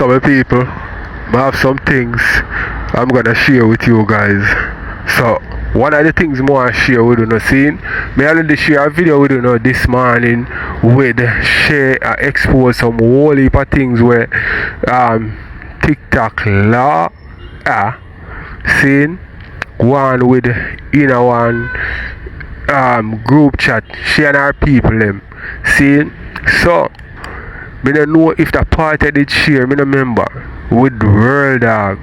Some people, I have some things I'm gonna share with you guys. So one of the things more I share with you, seeing me already share a video with you this morning with share expose some whole heap of things where TikTok law seeing one with one group chat, she and her people them. Seeing so me don't know if the party did share, me don't remember with World Dog.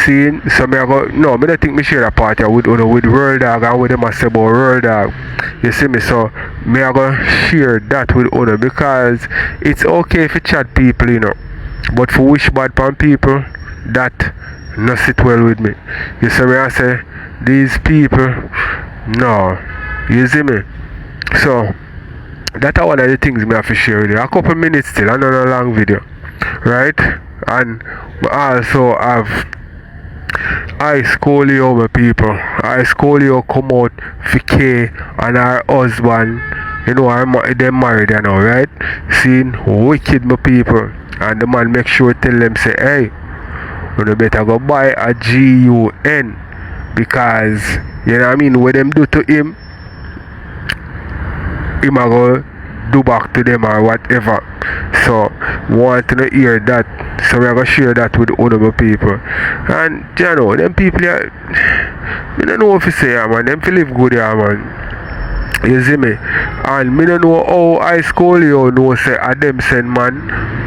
Seeing so me I go no, me don't think me share a party with World Dog and with them I say about World Dog. You see me, so me I go share that with other because it's okay if you chat people, but for wish bad pan people, that not sit well with me. You see me, I say these people, no, you see me. So that's one of the things me have to share with you. A couple minutes still, another long video, right? And also have I Scolio, my people. I Scolio come out for K and her husband. Them married, right? Seeing wicked, my people. And the man make sure tell them say, hey, you better go buy a GUN because you know what I mean. What them do to him a go do back to them or whatever. So want to hear that. So we're gonna share that with other people. And them people here, I don't know what to say, man. Them feel live good here, man. You see me? And me don't know how I school you know say a them send man.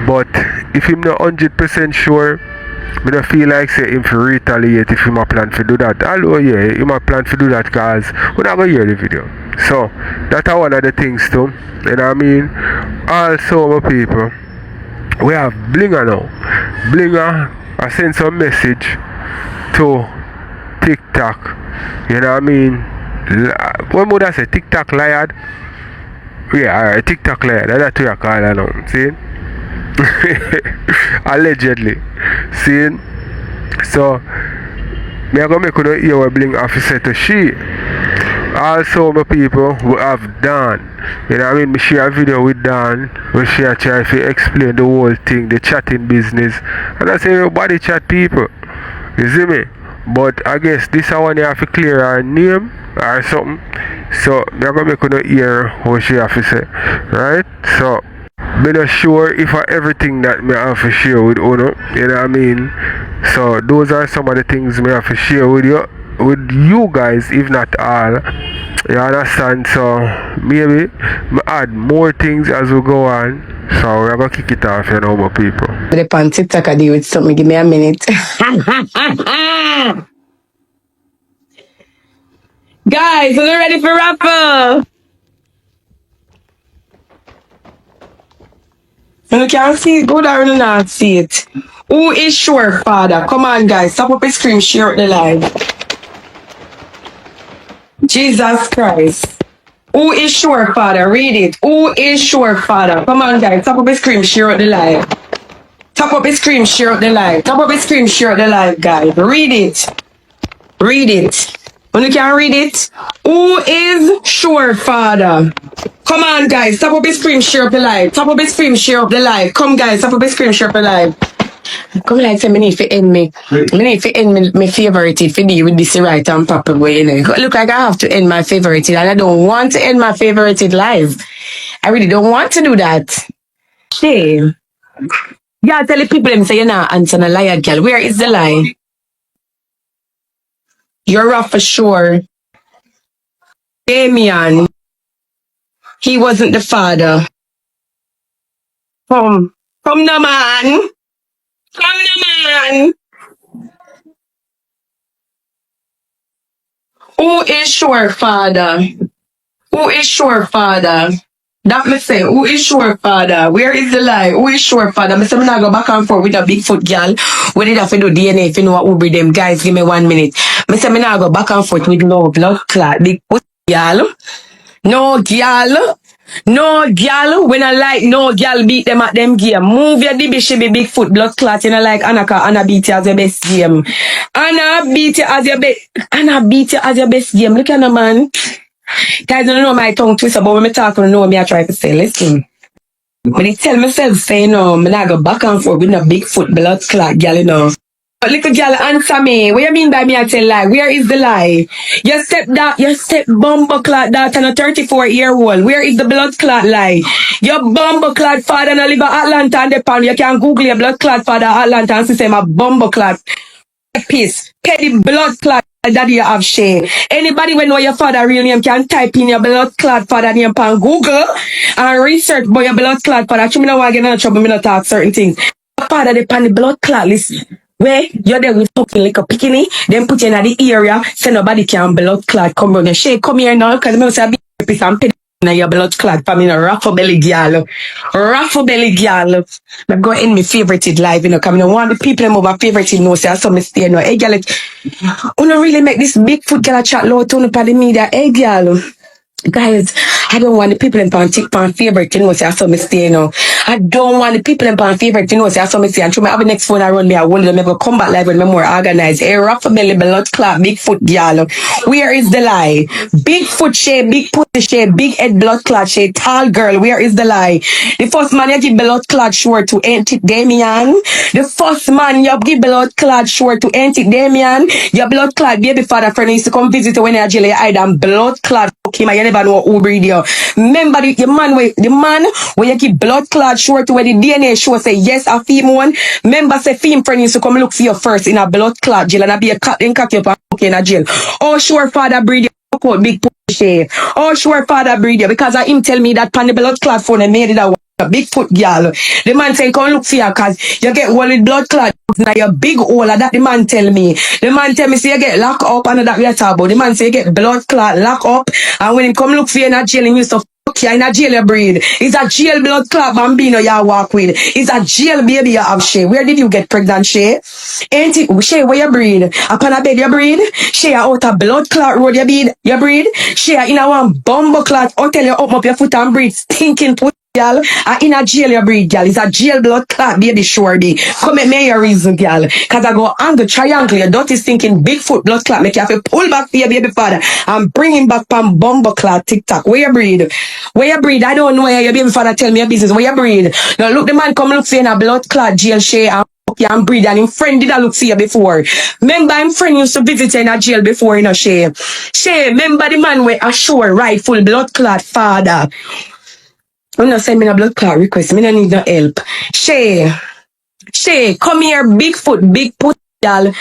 But if him not 100% sure, me don't feel like say him to retaliate if him a plan to do that. Although yeah, him a plan to do that because we're not gonna hear the video. So that's one of the things too. You know what I mean? Also my people, we have Blinga now. Blinga I sent some message to TikTok. You know what I mean? What would I say? TikTok liar? Yeah, alright, TikTok liar. That's what you call it now. See? Allegedly. See? So me I gonna make you hear what Bling officer to she. Also my people, we have Dan. You know what I mean? Me share a video with Dan where she try to explain the whole thing, the chatting business. And I say everybody chat people. You see me? But I guess this one you have to clear her name or something. So me gonna make you hear what she have to say. Right? So I'm not sure if everything that me have to share with you, you know what I mean? So those are some of the things me have to share with you guys, if not all. You understand? So maybe me add more things as we go on. So we're gonna kick it off, my people. The pan TikTok I deal with something, give me a minute. Guys, are you ready for raffle? You can't see it good or you not see it. Who is sure father? Come on guys, stop up a screen, share out the live. Jesus Christ. Who is sure father? Read it. Who is sure father? Come on guys, stop up a screen, share out the live. Tap up a screen, share out the live. Tap up a screen, share out the live, guys. Read it. Read it. When you can read it, who is sure father? Come on guys, tap up a screen, share up the live. Tap up a screen, share up the live. Come guys, tap up a screen, share up the live. Come like say me need to end me. Me need to end my favorite for deal with this right and proper way, Look like I have to end my favorite and I don't want to end my favorite live. I really don't want to do that. Shame. Yeah, tell the people them say you're not answering a liar, girl. Where is the lie? You're rough for sure. Damien, he wasn't the father. Come the man. Come the man. Who is sure father? Who is sure father? That me say, who is sure father? Where is the lie? Who is sure father? Me say me not go back and forth with a Bigfoot girl. We need to do DNA if you know what will be them. Guys, give me 1 minute. Me say me not go back and forth with no blood clot. Big pussy girl. No girl. No girl. When I like no girl beat them at them game. Move your dibby shibby Bigfoot blood clot. You know like Anna beat you as your best game. Anna beat you as your best game. Look at the man. Guys, don't know my tongue twister, but when me talk, I know me I try to say. Listen. But I tell myself, say, no, I'm not go back and forth with a big foot blood clot, girl, you know. But little girl, answer me. What you mean by me I tell lie? Where is the lie? Your step bumble clot daughter and a 34-year-old. Where is the blood clot lie? Your bumble clot father no live in Atlanta and Japan. You can Google your blood clot father Atlanta and see my bumble clot. Piece. Petty blood clot daddy you have share. Anybody when know your father real name can type in your blood clot father name on Google and research about your blood clot father. Actually, me no want to get in trouble, me not talk certain things. Your father they on the blood clot list. Where you're there with fucking like a picking, then put you in the area, so nobody can blood clot come on. She come here now, cause me say a piece and petty in your blood clot for me no raffle belly girl. Raffle belly girl. I'm going in my favorited live, you know, cause I don't want the people them over favorited know say I saw me stay no. Hey girl, like, I don't really make this big foot girl chat low tone up on the media. Hey girl. Guys, I don't want the people in pan favorite, you know, say I saw me stay now. I don't want the people in pan favorite, you know, say I saw me stay. And through my have the next phone I run me, I wonder them ever come back live when I'm more organized. Hey, raffle belly, blood clot, big foot girl. Where is the lie? Big foot shade, big pussy shade, big head blood clot shade, tall girl. Where is the lie? The first man you give blood clot short to ain't it Damien? The first man you give blood clot short to ain't it Damien? Your blood clot baby father friend used to come visit you when you're jail, you hide and blood clot him and you never know who breed you. Remember the man where you keep blood clot short to where the DNA show say yes a female one. Remember say female friend used to come look for you first in a blood clot jail and I be a cut and cock you up and in a jail. Oh sure father breed you out big pussy. Oh sure father breed you because I him tell me that pan the blood clot phone and made it a big foot girl. The man say come look for you cause you get one with blood clot now your big hole that the man tell me. The man tell me say you get locked up and that we are talking about. The man say you get blood clot locked up and when he come look for you in a jail, he used to fuck you in a jail you breed. It's a jail blood clot bambino you walk with. It's a jail baby you have, Shay. Where did you get pregnant, Shay? Ain't it, Shay, where you breed? Upon a bed you breed? Shay, out a blood clot road you breed? Shay, in a one bumbo clot until you open up your foot and breed stinking put. Girl, in a jail you breed, girl. It's a jail blood clot, baby, sure be. Come at me your reason, girl. Cause I go angle, triangle, your dirty stinking Bigfoot blood clot, make you have to pull back for your baby father and bring him back from bumbo clot TikTok. Where you breed? Where you breed? I don't know where your baby father tell me your business. Where you breed? Now look, the man come look for you in a blood clot jail, Shay, and breed, and him friend did I look for you before. Remember him friend used to visit you in a jail before, you know, Shay. Shay, remember the man where a sure rightful blood clot father. I'm not sending me a blood clot request. Me no need no help. Shay, come here, Bigfoot, big put, y'all.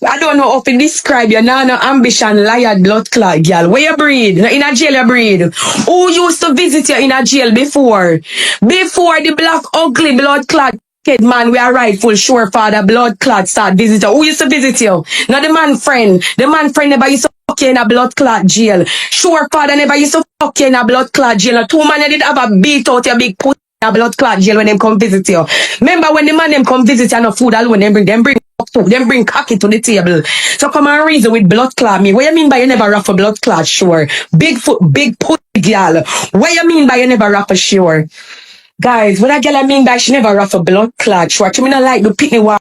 I don't know how to describe you. Now, no ambition, liar, blood clot, girl. Where you breed? In a jail you breed. Who used to visit you in a jail before? Before the black, ugly blood clot kid man, we are rightful, sure father, blood clot start visit you. Who used to visit you? Not the man friend. The man friend never used to fuck you in a blood clot jail. Sure father never used to fuck you in a blood clot jail. Two man did have a beat out your big put in a blood clot jail when them come visit you. Remember when the man them come visit you, no food alone, them bring cocky to the table. So come and reason with blood clot me. What you mean by you never raffle blood clot sure? Big put girl. What you mean by you never raffle sure? Guys, what that girl I mean by she never raffle blood clot sure. She me not like the pitney water.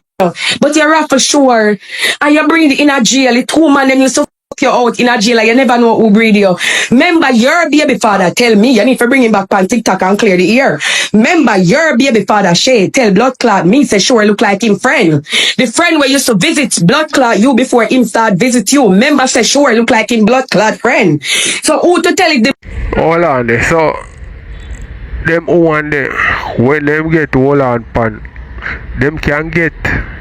But you raffle sure. And you breed in a jail. The two man them used to fuck you out in a jail and you never know who breed you. Remember your baby father tell me you need to bring him back on TikTok and clear the ear. Remember your baby father Shay tell blood clot me say sure look like him friend. The friend where used to visit blood clot you before him start visit you. Remember say sure look like him blood clot friend. So who to tell it the Hold on there. So them who want them when them get hold on pan, them can get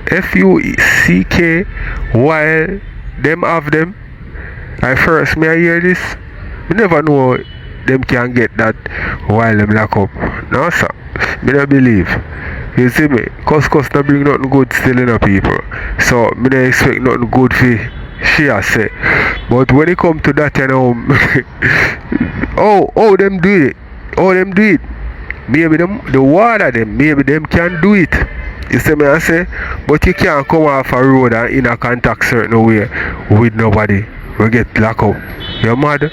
FUCK while them have them. I first may I hear this. Me never know them can get that while them lock up. No sir. Me don't believe. You see me? Cause no bring nothing good still in the people. So me don't expect nothing good for she has say. But when it come to that you know oh them do it. Oh them do it. Maybe them the water them, maybe them can do it. You see me I say? But you can't come off a road and in a contact certain way with nobody. We get locked up. You mad?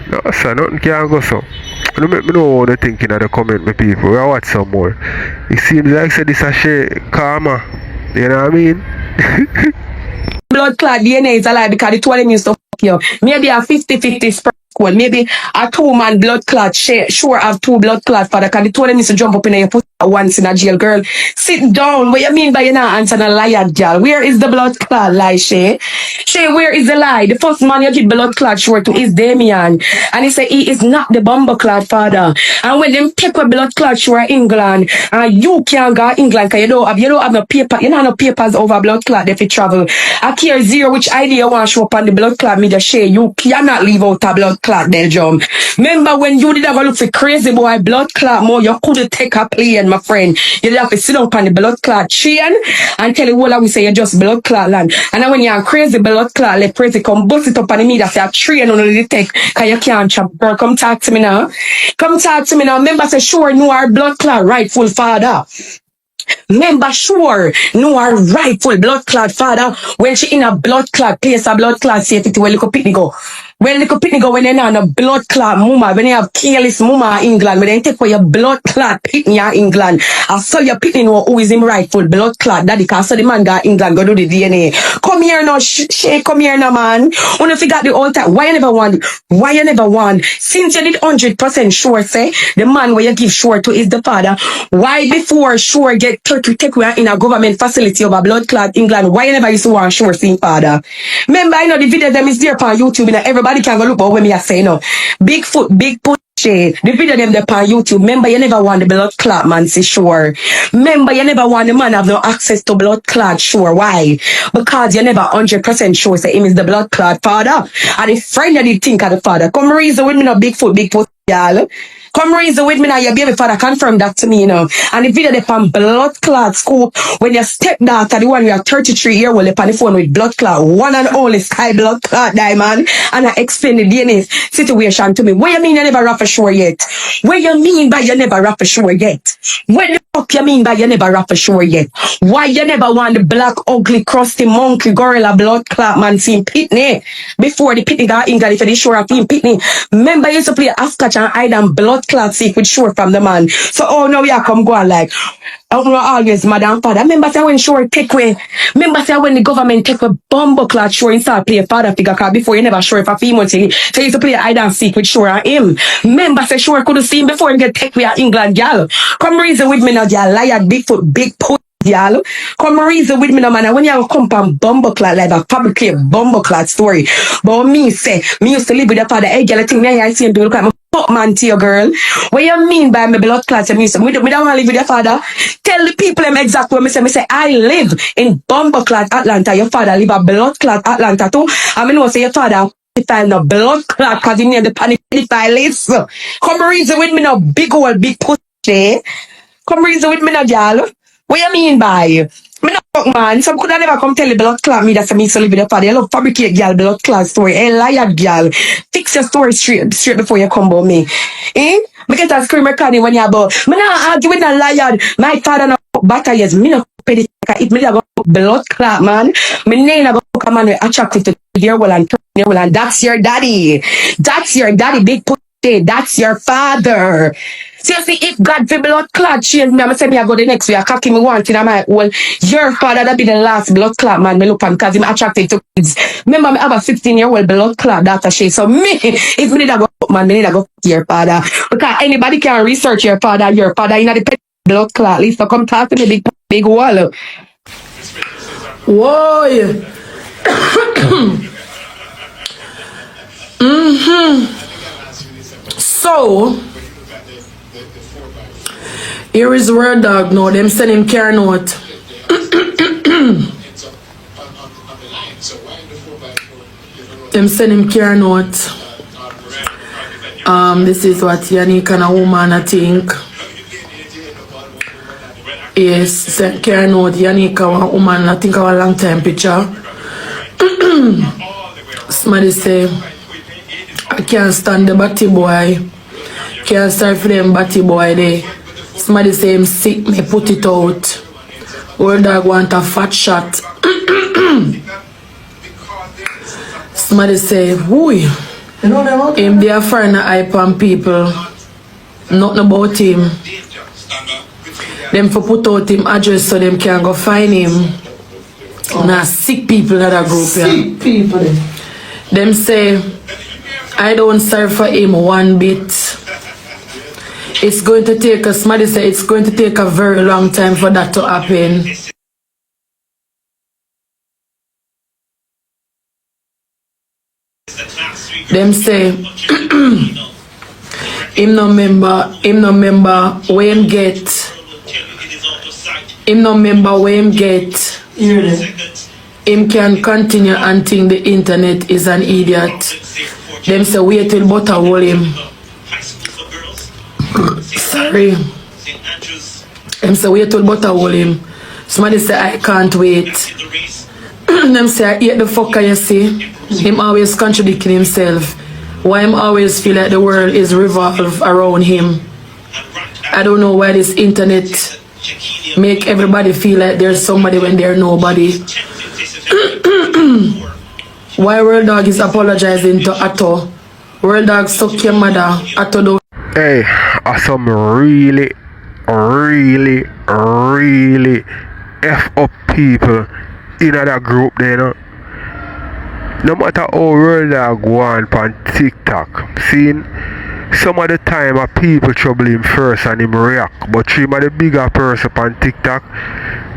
No sir, nothing can go so. Don't make me know what they're thinking of the comment me people. We'll watch some more. It seems like say this a shit karma. You know what I mean? blood clot DNA is alive because the two of them used to fuck you. Maybe a 50-50 sperm well, maybe a 2-man blood clot, sure have 2 blood clot, father, because the 2 of them needs to jump up in your pussy once in a jail, girl. Sit down. What you mean by you not answering a liar, girl? Where is the blood clot lie, Shay? Shay, where is the lie? The first man you give blood clot sure to is Damien. And he say he is not the bomber clot, father. And when them take a blood clot sure England, and you can't go England because you don't have no paper, you don't have no papers over blood clot if you travel. I care zero which idea you want to show up on the blood clot media, Shay. You cannot leave out a blood clot, Belgium. Remember when you did have a look for crazy boy blood clot more, you couldn't take a plane, my friend. You did have to sit up on the blood clot chain and tell you what we say you just blood clot land. And then when you're crazy blood clot, let crazy come bust it up on the media, say a train on the take, cause you can't chop. Girl, come talk to me now. Come talk to me now. Remember say sure no our blood clot rightful father. Remember sure no our rightful blood clot father when she in a blood clot place a blood clot safety where little pitney go. When little pitney go when they on a blood clot mama, when they have careless mama in England, when they take for your blood clot pitney in England, I saw your pitney know who is him rightful blood clot daddy cause so the man got England go do the DNA. Come here now, Shay, come here now, man. When you forgot the whole time, why you never want? Why you never want? Since you did 100% sure, say the man where you give sure to is the father. Why before sure get take we in a government facility over blood clot England? Why you never used to want sure seeing father? Remember, I know the video them is there on YouTube and everybody can go look but when me I say no. Bigfoot, big Pucci. The video them there on YouTube. Remember, you never want the blood clot man, say sure. Remember, you never want the man have no access to blood clot, sure. Why? Because you never 100% sure say him is the blood clot father. And the friend that did think of the father. Come reason with me no Bigfoot, big Pucci, y'all. Come reason with me now, your baby father confirm that to me, you know. And the video they on blood clot school, when your stepdaughter, the one you are 33-year-old, they on the phone with blood clot, one and only sky blood clot diamond, and I explain the DNA situation to me. What you mean you never rap for sure yet? What you mean by you never rap for sure yet? What the fuck you mean by you never rap for sure yet? Why you never want the black, ugly, crusty, monkey, gorilla, blood clot man seen pitney? Before the pitney got England, if they sure of him pitney. Remember you used to play Ascotch and hide and blood clot secret sure from the man. So oh no we are come go on like always madam father. Remember say when sure take away. Remember say when the government take a bumbo clot sure start play father figure cause before you never sure if a female thing. So you used to play hide and seek with sure and him. Remember say sure could have seen before him get take away England gal. Come reason with me now gal liar Bigfoot big put y'all. Come reason with me now man. And when you come from bumbo clot like a fabricate bumbo clot story. But me say me used to live with the father. Hey girl I think me I see him do look like fuck man to your girl. What you mean by my blood clot? Me don't want to live with your father. Tell the people them exactly what me say I live in Bomber clot Atlanta. Your father live a blood clot Atlanta too. I mean, say your father file no blood clot because he need the panic file list. Come reason with me now, big old big pussy. Come reason with me now, girl. What you mean by? Me not fuck man. Some could have never come tell the blood clot me that's me so live with your father. You love fabricate girl blood clot story. Hey liar girl. Fix your story straight before you come about me. Eh? Me get a scream recording when you about. Me not argue with a liar. My father not batter yes. Me not pay the if me go blood clot man. Me name go come man attracted to your well and that's your daddy. That's your daddy big pussy. That's your father. So you see, if God for blood clot change me, I'm say me I go the next way, I cocky me one thing, I'm like, well, your father that be the last blood clot man, me look on because him attracted to kids. Remember, me have a 16-year-old blood clot daughter, she. So me, if me need to go, man, me need to go your father. Because anybody can research your father in the blood clot. At least so come talk to me, big wall. Whoa. So, here is word dog now. Them send him care note. Them send him care note. This is what Yannick and a woman I think. Yes, send care note. Yannick and a woman I think of a long time picture. Somebody say, I can't stand the batty boy. Can't stand for them batty boy there. Somebody say him sick, me put it out. Old dog want a fat shot. Somebody say, who? Him be a friend of hype on people. Nothing about him. Them for put out him address so them can go find him. Nah, sick people in that group. Sick people. Them say, I don't serve for him one bit. It's going to take us, somebody said it's going to take a very long time for that to happen. Them say him no member where him get. Him no member where him get. Him can continue and think the internet is an idiot. Them say wait till butter hold him. Sorry. Them say wait till butter hold him. Somebody say I can't wait. Them say I hate the fucker, you see. Him always contradicting himself. Why him always feel like the world is revolve around him. I don't know why this internet make everybody feel like there's somebody when there's nobody. Why World Dog is apologizing to Atto? World Dog suck your mother. Atto do. Hey, are some really F up people in that group there, you know? No matter how World Dog go on TikTok, seeing some of the time people trouble him first and him react, but him are the bigger person on TikTok,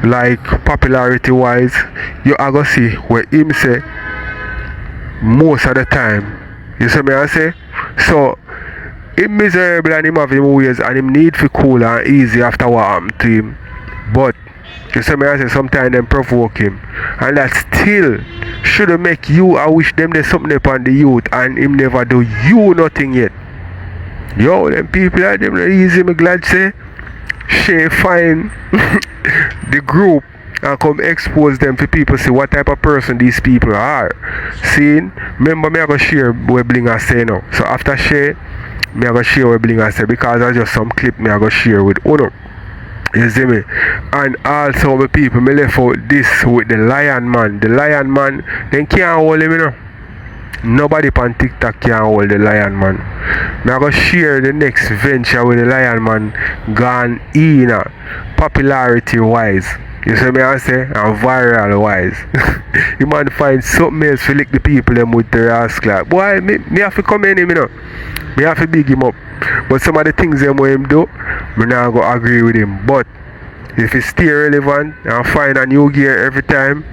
like popularity wise, you are gonna see where him say most of the time. You see me I say? So him miserable and him have him ways and him need for cool and easy after what happened to him. But you see me I say sometimes them provoke him. And that still should make you I wish them there's something upon the youth and him never do you nothing yet. Yo, them people like them easy, me glad say she find the group and come expose them for people see what type of person these people are. Seeing, remember me I go share what Blinga say now. So after share, me I go share what Blinga say because I just some clip me I go share with Uno. You see me? And also my people me left out this with the lion man. The lion man, they can't hold him, you know. Nobody on TikTok can hold the lion man. I'm going to share the next venture with the lion man gone in popularity wise. You see me I say? And viral wise. You man find something else to lick the people them with the rascal. Boy, me have to come in him, you know. Me have to big him up. But some of the things them what him do, me not go agree with him. But if he stay relevant and find a new gear every time,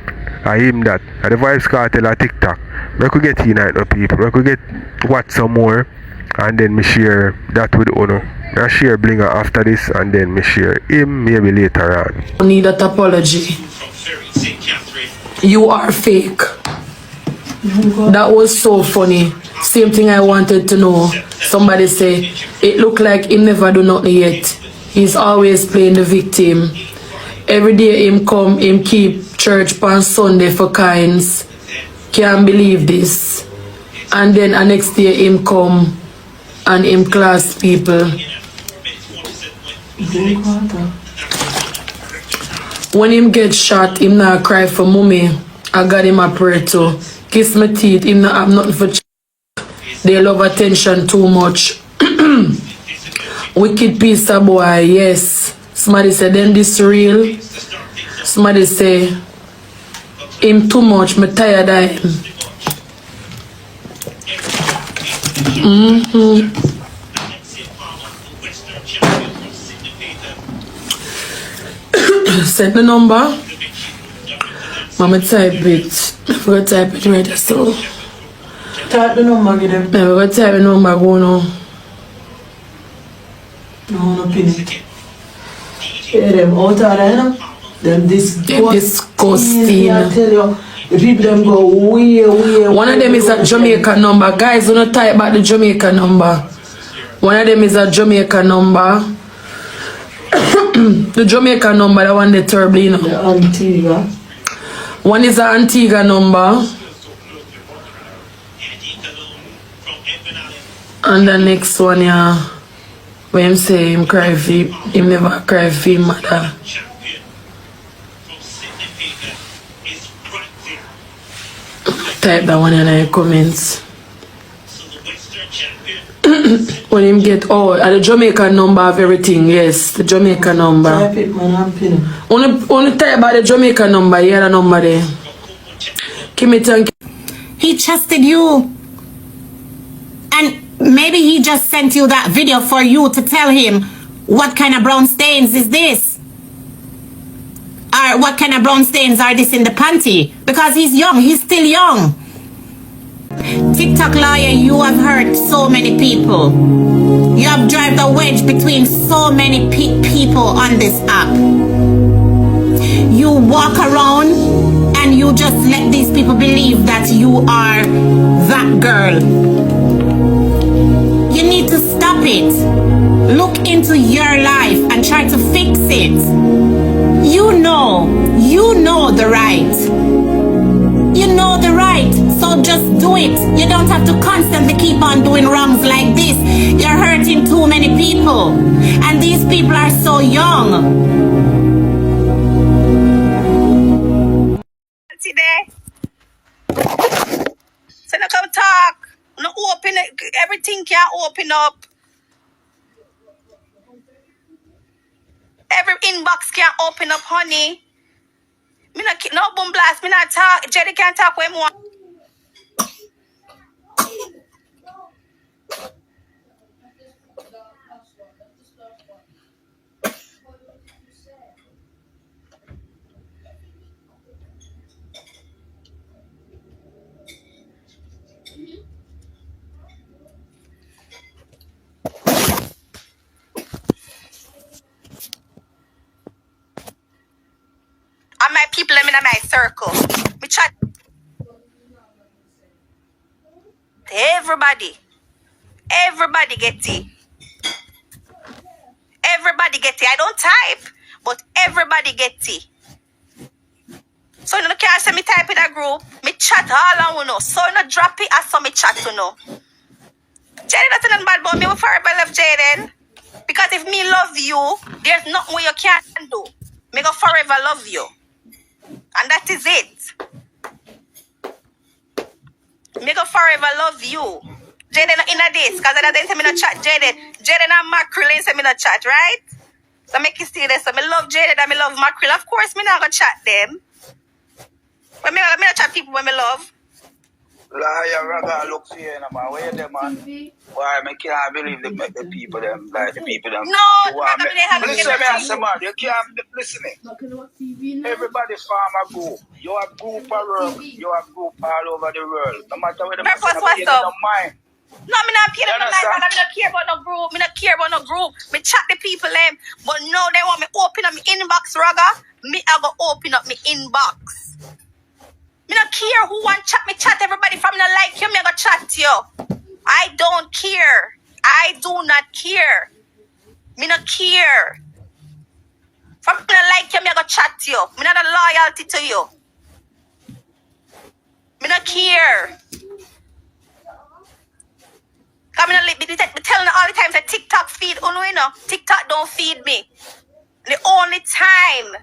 I him that. And the vybz kartel at TikTok. I could get in now people. I could get watch some more and then me share that with Uno. I share Blinga after this and then me share him maybe later on. You need that apology. You are fake. That was so funny. Same thing I wanted to know. Somebody say it look like he never do nothing yet. He's always playing the victim. Every day him come, him keep church on Sunday for kinds. Can't believe this. And then the next day him come and him class people. When him get shot, him not cry for mommy. I got him a prayer too. Kiss my teeth, him not have nothing for they love attention too much. Wicked piece of boy, yes. Somebody said then this real. Somebody say him too much, me tired of him. Send the number. Mama type it. I forgot to type it right so. Type the number, get them. I forgot to type the number go now. No pin it. Yeah, them out of there, you know? Them disgusting. I tell you, the people them go way. One of them is a Jamaica number. Guys, do not type back the Jamaica number. One of them is a Jamaica number. The Jamaica number, the one the terrible, you know. The Antigua. One is an Antigua number. And the next one, yeah, when him say him cry for him never cry for him mother. Type that one in the comments. When him get the Jamaica number of everything, yes, the Jamaica number. Type it, man, I'm pinning. Only type about the Jamaica number, yeah, the number there. Give me thank you. He trusted you. Maybe he just sent you that video for you to tell him what kind of brown stains is this? Or what kind of brown stains are this in the panty? Because he's young, he's still young. TikTok lawyer, you have hurt so many people. You have driven a wedge between so many people on this app. You walk around and you just let these people believe that you are that girl. You need to stop it. Look into your life and try to fix it. You know the right. You know the right, so just do it. You don't have to constantly keep on doing wrongs like this. You're hurting too many people, and these people are so young. Today, so now come talk. No open it. Everything can open up. Every inbox can open up, honey. Me not no boom blast. Me not talk. Jayden can't talk when more. And my people, them in my circle. Me chat to everybody. Everybody get it. Everybody get it. I don't type, but everybody get it. So you can't say me type in a group. Me chat all on know. So you drop it as some me chat to know. Jayden that's nothing bad about me. We forever love Jayden. Because if me love you, there's nothing you can't do. Me go forever love you. And that is it. Me go forever love you. Jayden in a this, because I didn't say me no chat Jayden. Jayden and mackerel ain't say me no chat, right? So make you see this. So me love Jayden and me love mackerel. Of course me not gonna chat them. But me not chat people when me love. Liar, rather look for you, man. Where you them, man? Why, I can't believe the people, them, like the people, them. No, listen, man, you can't listen. Everybody farmer go. You have group around, you have group all over the world. No matter where the person is, you don't mind. No, me not pay them no mind, and I don't care about no group. Me not care about no group. Me chat the people them, but now they want me open up my inbox, Raga. Me I go open up my inbox. Me not care who want chat me chat. Everybody from me like you, me I go chat you. I don't care. I do not care. Me not care. From me like you, me I go chat you. Me not a loyalty to you. Me not care. Cause me not be telling you all the time that TikTok feed. Oh no, you know, TikTok don't feed me. The only time.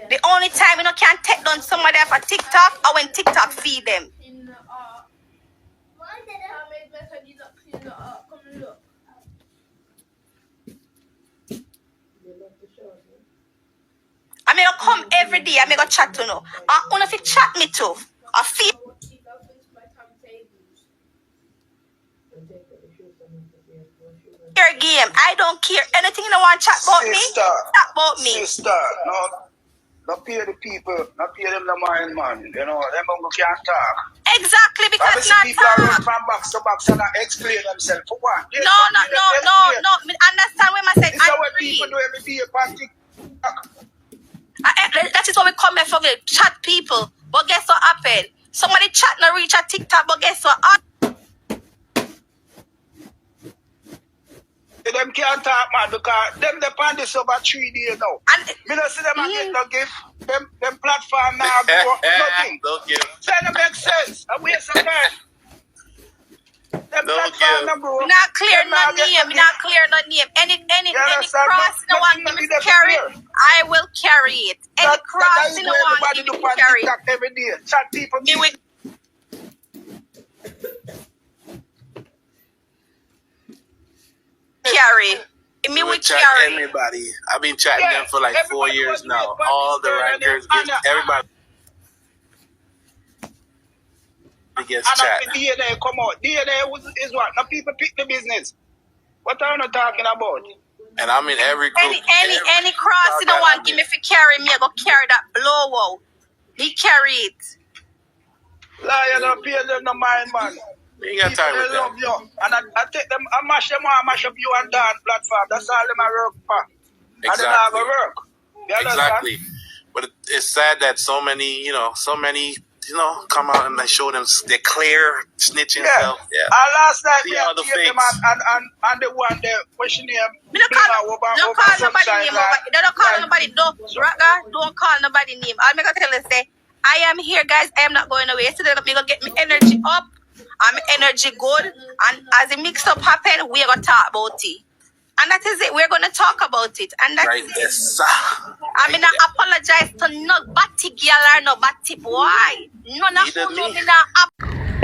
The only time you know can take down somebody off a TikTok or when TikTok feed them. I may come every day. I may go chat to know. I want to chat me too. I feel your game. I don't care anything you want to chat about me. Chat about me. Sister, not pay the people, not pay them the mind, man. You know, them can't talk. Exactly, because not people are run from box to box and explain themselves for what? No. Me understand what I said. This is what people do every day upon TikTok. That is what we come here for, we chat people. But guess what happened? Somebody chat and reach a TikTok, but guess what? Them can't talk, man, because them depend this over 3 days now. And me not see them and get no gift. Them platform now go nothing. No gift. So it make sense. I waste some time. Them No platform now gift. go. me not clear no name. Me not clear no name. Any cross no one give me to carry, I will carry it. Any cross no one give me to carry. Every day. Chat people. Me will carry. Me will Chat carry. everybody. I've been chatting them for like 4 years now. All the rankers, everybody. biggest and chat. the DNA come out. DNA is what? Now people pick the business. What are you talking about? And I'm in every group. Any cross you don't want give me if you carry me, I go carry that blow out. He carry it. Liar, don't pay them no mind, man. We ain't got time with They love that. you. And I take them, I mash them on, I mash up you and Dan platform. That's all them I work for. And then I go work. You understand? Exactly. But it's sad that so many, come out and they show them, they clear snitching self. Yeah. And last night, See we all the take them fakes. and the one there, what's your name? Don't call nobody name. Don't call nobody. Don't call nobody name. I'll make a tell you say, I am here, guys. I am not going away. So they're gonna get me energy up. I'm energy good. And as the mix up happen, we're gonna talk about it. And that is it. We're gonna talk about it. And that's it. Yes. I mean, I apologize to no batty girl or no batty boy. None of you know me now.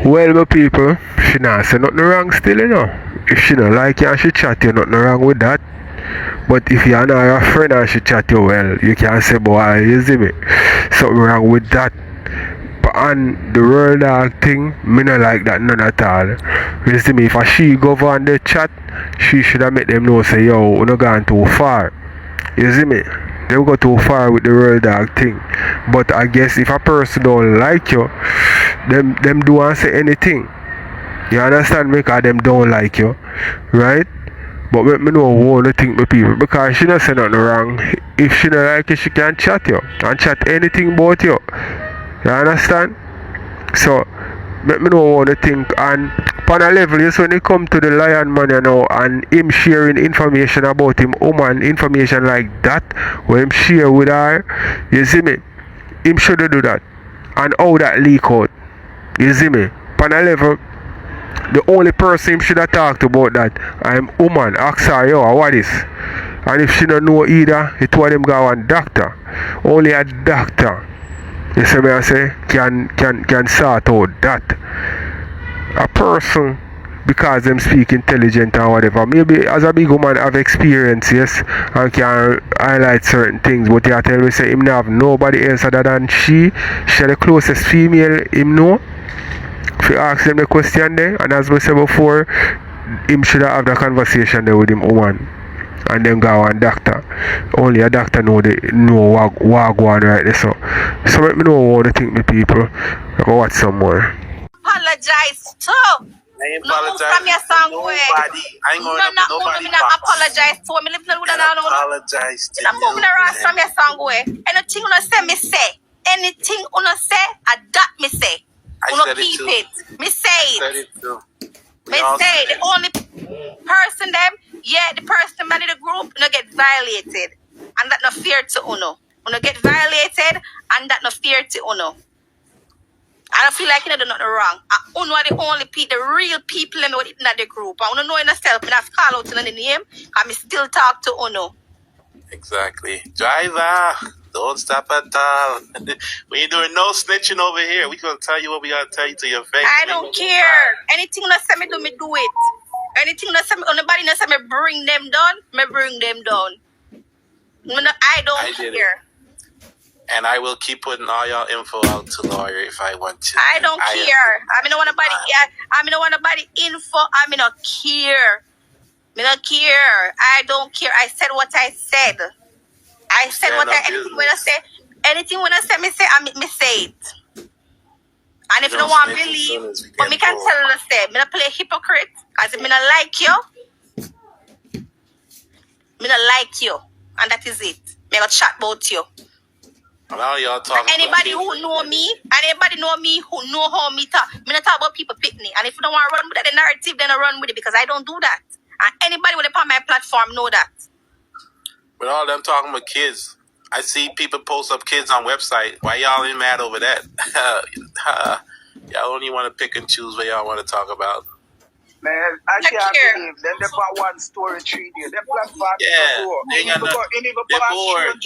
Well, my people, she not say nothing wrong still, you know. If she don't like you and she chat you, nothing wrong with that. But if you're not your friend and she chat you, well, you can say, boy, you see me, something wrong with that. But on the real dog thing, me not like that none at all. You see me, if she go on the chat, she should have made them know, say, yo, we're not going too far. You see me? They go too far with the real dog thing. But I guess if a person don't like you, them do and say anything. You understand me? Because them don't like you. Right? But let me know what to think with people. Because she not say nothing wrong. If she don't like you, she can chat you. And chat anything about you. You understand? So, let me know what to think. And on a level, yes, when it come to the lion man, you know, and him sharing information about him woman, information like that, when him share with her, you see me, him should do that. And how that leak out, you see me, on a level, the only person him should have talked about that, I'm woman, ask her, yo, what is? And if she don't know either, it was him go and doctor. Only a doctor, you see me, I say, can sort out that. A person, because them speak intelligent or whatever, maybe as a big woman have experience, yes, and can highlight certain things, but you tell me say him not have nobody else other than she the closest female him know. If you ask them the question there, and as we said before, him should have the conversation there with him woman. And then go and doctor. Only a doctor know what go on right there. So let me know what to think, me people. I go watch some more. Apologize too. I ain't apologize from your song to nobody. I ain't going to nobody. Apologize to me. Apologize to I'm moving around from your song way. Anything you say, me say. Anything you say, I that me say. You know, keep it. Me say it. Me say the only person them, the person man in the group, you get violated. And that no fear to uno. You get violated and that no fear to uno. I don't feel like you know do nothing wrong. Uno are the only people, the real people in the group. I don't know in myself, I have to call out in the name, and I still talk to Uno. Exactly. Driver, don't stop at all. We ain't doing no snitching over here. We gonna tell you what we gotta tell you to your face. I don't care. Anything that say me do, me do it. Anything that say me, anybody that say me bring them down, me bring them down. I don't care. And I will keep putting all y'all info out to lawyer if I want to. I don't care. I mean, don't want nobody. I mean, don't want nobody info. I mean, don't care. Me don't care. I don't care. I said what I said. I said what I. Anything when I say, anything when I say, me say. I mean, me say it. And if you don't want to believe, but me can tell you say, me not play hypocrite. As if me not like you. Me not like you, and that is it. Me got chat about you. Now y'all talking anybody who know me, and anybody know me who know how me talk. Me not talk about people pick me. And if you don't want to run with that narrative, then I run with it because I don't do that. And anybody with it on my platform know that. But all them talking about kids. I see people post up kids on website. Why y'all ain't mad over that? Y'all only want to pick and choose what y'all want to talk about. Man, I can't believe them. They got one story 3 days. Them platform they got they're bored.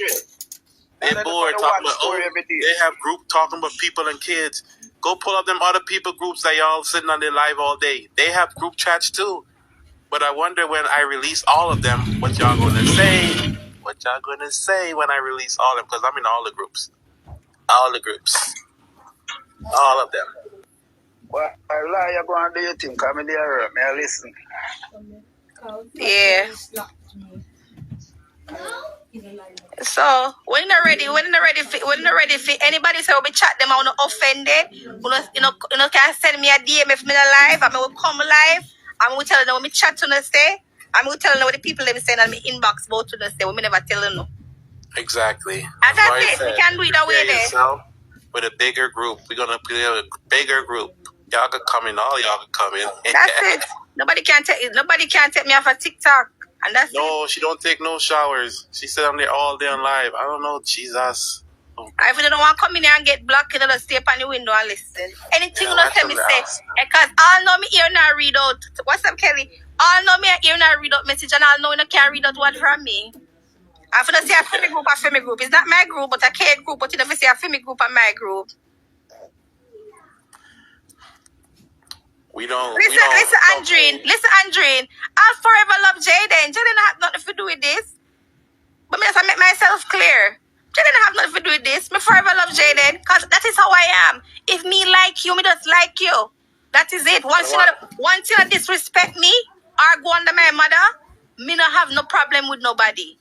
They're bored talking about, they have group talking about people and kids. Go pull up them other people groups that y'all sitting on their live all day. They have group chats too. But I wonder when I release all of them, what y'all gonna say? What y'all gonna say when I release all of them? Because I'm in all the groups. All the groups. All of them. Well, lie, you go and do your thing, come in there, may I listen? Yeah. So when you're ready for anybody say we be chat them, I wanna offended. You know can send me a DM if me live, and I will come live, and we tell them when me chat to them stay, and we tell them what the people they be saying on me inbox about to them stay, we never tell them no. Exactly. And that's it, we can do it that way there. With a bigger group. We're gonna play a bigger group. Y'all can come in, all y'all can come in. That's it. Nobody can take me off of TikTok. And that's no, she don't take no showers. She said I'm there all day on live. I don't know, Jesus. If you don't want to come in here and get blocked, you just stay up on the window and listen. Anything you don't tell me say. Because all know me here now read out. What's up, Kelly? All know me here now read out message, and all know you can't read out word from me. I feel say a family group. It's not my group, but a kid group, but you never say a family group and my group. Listen, Andreen. I'll forever love Jayden. Jayden have nothing to do with this. But me just make myself clear. Jayden have nothing to do with this. Me forever love Jayden, because that is how I am. If me like you, me just like you. That is it. Once you disrespect me or go under my mother, me not have no problem with nobody.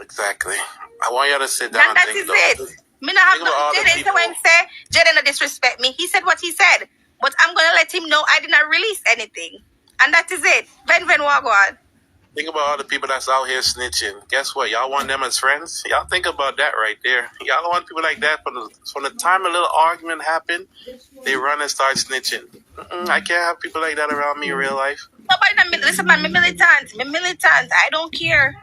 Exactly. I want you to sit down. That is it. Me not have no. Jayden say when say Jayden not disrespect me. He said what he said. But I'm going to let him know I did not release anything. And that is it. Ben Wagwan. Think about all the people that's out here snitching. Guess what? Y'all want them as friends? Y'all think about that right there. Y'all don't want people like that. From the time a little argument happened, they run and start snitching. I can't have people like that around me in real life. Nobody, listen, man, me militant. I don't care.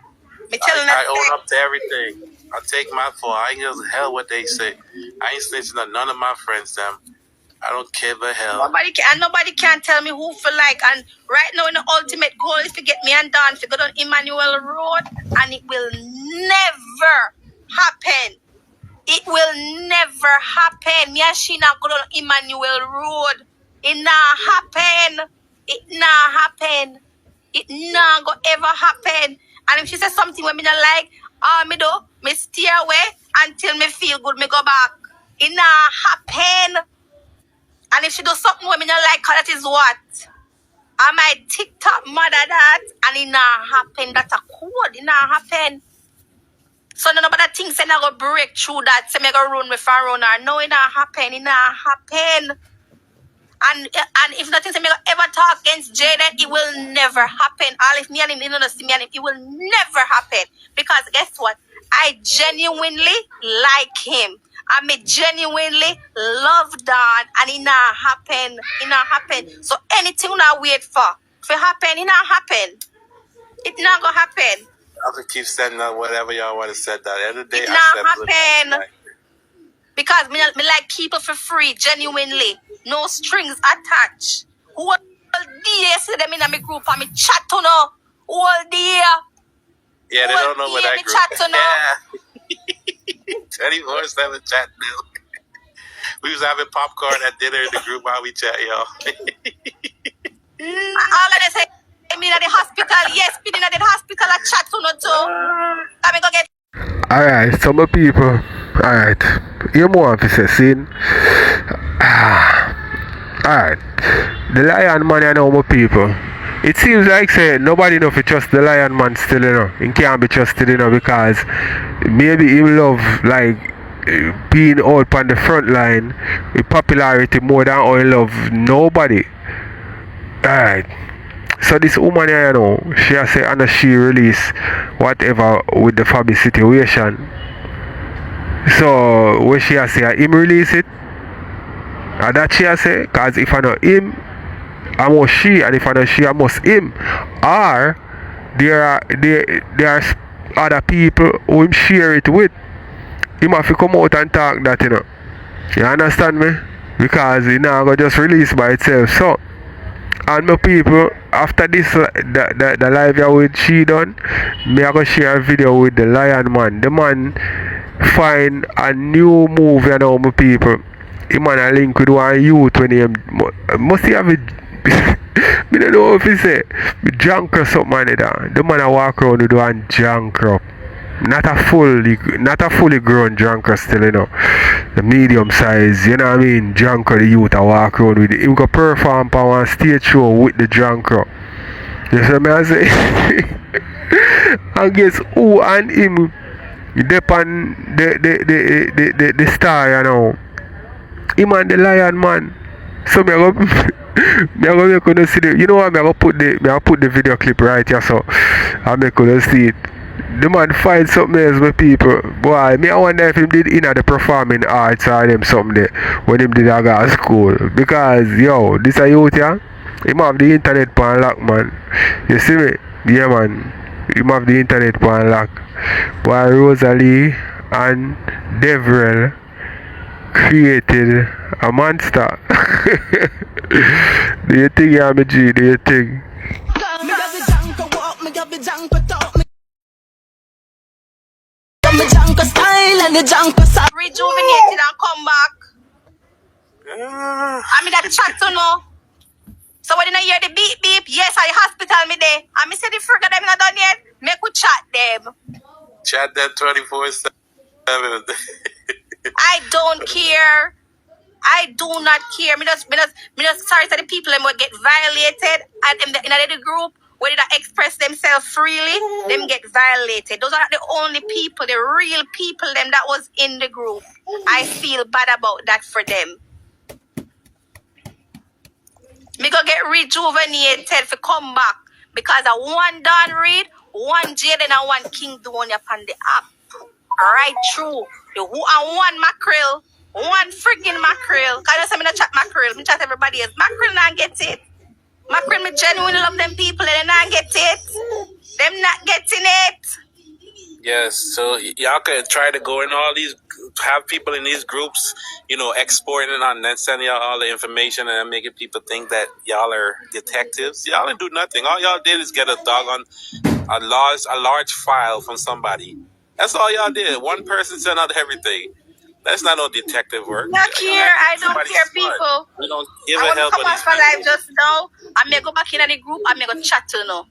I own up to everything. I take my fault. I ain't give a hell what they say. I ain't snitching on none of my friends, them. I don't care the hell. Nobody can tell me who for like. And right now, the ultimate goal is to get me and Dan to go down Emmanuel Road, and it will never happen. It will never happen. Me and she not go down Emmanuel Road. It not happen. It not happen. It not go ever happen. And if she says something when me not like, me stay away until me feel good. Me go back. It not happen. And if she do something when me not like her, that is what? I might TikTok mother that, and it not happen. That's a code. It not happen. So nobody thinks say I go break through that. Say me go run with a runner. No, it not happen. It not happen. And if nothing say me go ever talk against Jayden, it will never happen. All if me and him, you know, see me and him, it will never happen. Because guess what? I genuinely like him. I may genuinely love Don, and it not happen. It not happen. So anything I wait for, if it happen, it not happen. It not gonna happen. Y'all can keep sending out whatever y'all want to send out. End of the day, it not happen. Because me like people for free, genuinely. No strings attached. Whole day see them in my group and me chat to no. Whole day. Yeah, they don't know what that group chat to no. Yeah. 24/7 chat now. We was having popcorn at dinner in the group while we chat, y'all. All of them say, I'm in the hospital. Yes, been in the hospital at chat to no too. Let me go get. Alright, some people. Alright. You more officer scene. Alright. The lion man, you know, my people. It seems like say nobody know if trust the lion man still, you know. He can't be trusted, you know, because maybe he love like being out on the front line with popularity more than how he love nobody. Alright. So this woman here, you know, she has say and she release whatever with the Fabi situation. So what she has say, him release it. And that she has say, cause if I know him, I must she, and if I know she, I must him. Or there are other people who him share it with. Him have to come out and talk that, you know. You understand me? Because he now go just release by itself. So, and my people, after this the live here with she done, me I go share a video with the lion man. The man find a new move, you know, my people. Him man a link with one youth when he must he have it. I don't know if he say junk or something like that. The man a walk around with one junk up. Not a fully grown junker still, you know. medium size, you know what I mean, drunk the youth I walk around with it. Him go perform on one stage show with the drunk. You see me I say? And guess who and him dep on the star, you know. Him and the lion man. So me I go make you see the, you know what, me I go put the video clip right here so I make you see it. The man find something else with people. Boy, me I wonder if him did the performing arts or them something there when him did a go to school. Because yo, this a youth here, him have the internet pan lock, man. You see me? Yeah, man. Him have the internet pan lock. Boy, Rosealee and Devrel created a monster. Do you think, yeah, me G? Do you think? Rejuvenated and come back. I mean that chat to know. So when you hear the beep beep, yes, I hospital me there. And me say the figure them not done yet. Make we chat them. Chat them 24/7. I don't care. I do not care. Me just sorry that the people them will get violated and in the group where they express themselves freely, them get violated. Those are not the only people, the real people them that was in the group. I feel bad about that for them. Me go get rejuvenated for come back because I one Don Reed, one Jayden and one King doing upon the app. Alright, true. The who and one mackerel. One friggin' mackerel. Cause you say me not chat mackerel, me chat everybody else. Mackerel not get it. Mackerel me genuinely love them people and they not get it. Them not getting it. Yes, so y'all can try to go in all these, have people in these groups, you know, exporting it on and sending y'all all the information and making people think that y'all are detectives. Y'all didn't do nothing. All y'all did is get a dog on a large file from somebody. That's all y'all did. One person sent out everything. That's not no detective work. Not care. I don't care, smart. people. We don't give I a hell want to come about off my life just now. I may go back in the group. I may go chat to know.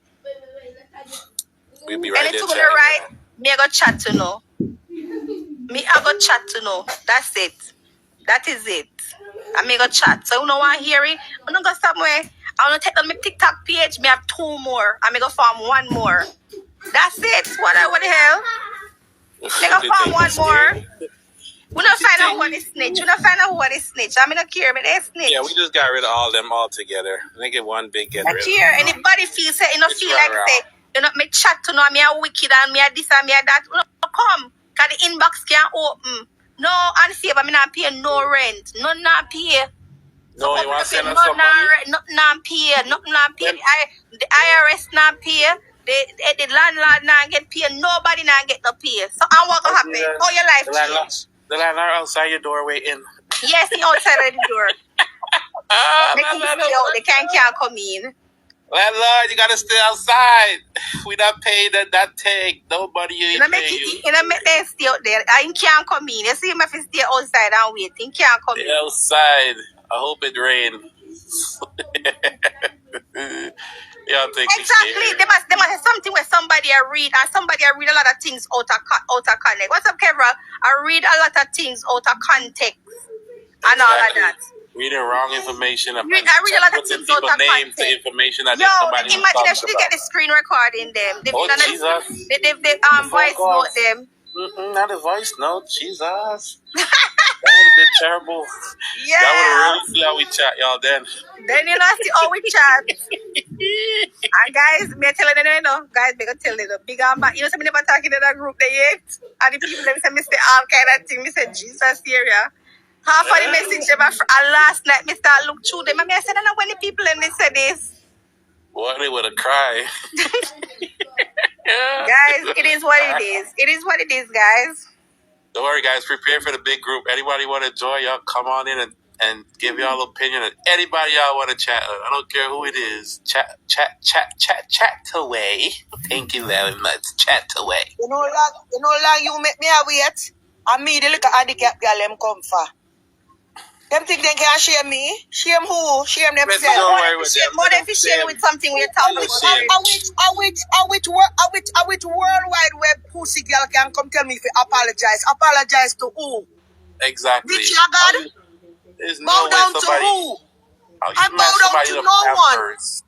We'll be right there chatting. Right, me I go chat to know. Me I go chat to know. That's it. That is it. I may go chat. So you know what hear it? I'm not go somewhere. I want to take on my TikTok page. Me have 2 more. I may go farm 1 more. That's it. What the hell? Me go farm 1 more. We don't find out who is snitch. We don't find out who is snitch. I mean, not care, but they snitch. Yeah, we just got rid of all them all together. Make it one big get rid of them. Anybody feels say, you know, feel like say, you know, me chat to know me a wicked and me a this and me a that. You know, come, cause the inbox can't open. No, and favor, me not pay no rent. No, not pay. No, you want to send us some money? Nothing not pay. Nothing not pay. The IRS not pay. The landlord not get paid. Nobody not get no pay. So I what gonna happen? How your life change? The landlord outside your door waiting. Yes, he outside of the door. They can't come in. Landlord, you gotta stay outside. We not paying that thing. Nobody ain't paying you. You know, make them stay out there. I can't come in. You see him if he stay outside and wait. He can't come in. Outside. I hope it rain. Y'all think exactly. There must have something where somebody I read and somebody I read a lot of things out of context. What's up, Kevra? I read a lot of things out of context and all of that. Reading wrong information. I read a lot of things out of names to information that nobody imagine they should get the screen recording them. Jesus. They voice note them. Not a voice note. Jesus. That would have been terrible. Yeah. That would have really see how we chat, y'all, then. Then you know, see how we chat. And guys, me telling them, you know, guys, me gonna tell them, big and bad. You know, so me never talking to that group there yet. And the people, them say, me say all kind of thing. Me say, Jesus, here, yeah. Half of the message, and last night, me start look through them. And I said, I don't know when the people, and they say this. Boy, they would have cried. Guys, it is what it is. It is what it is, guys. Don't worry, guys. Prepare for the big group. Anybody want to join, y'all come on in and give y'all opinion. And anybody y'all want to chat, I don't care who it is. Chat away. Thank you very much. Chat away. You know, long you make me a wait. And me, the little handicap girl, them come for. Them think they can shame me? Shame who? Shame themselves. More than shame with something we're talking about. Which worldwide web pussy girl can come tell me if you apologize? Apologize to who? Exactly. Bitch, you God? There's no Bow way down to somebody. who? How I you bow smash down somebody to in the no one. Pampers?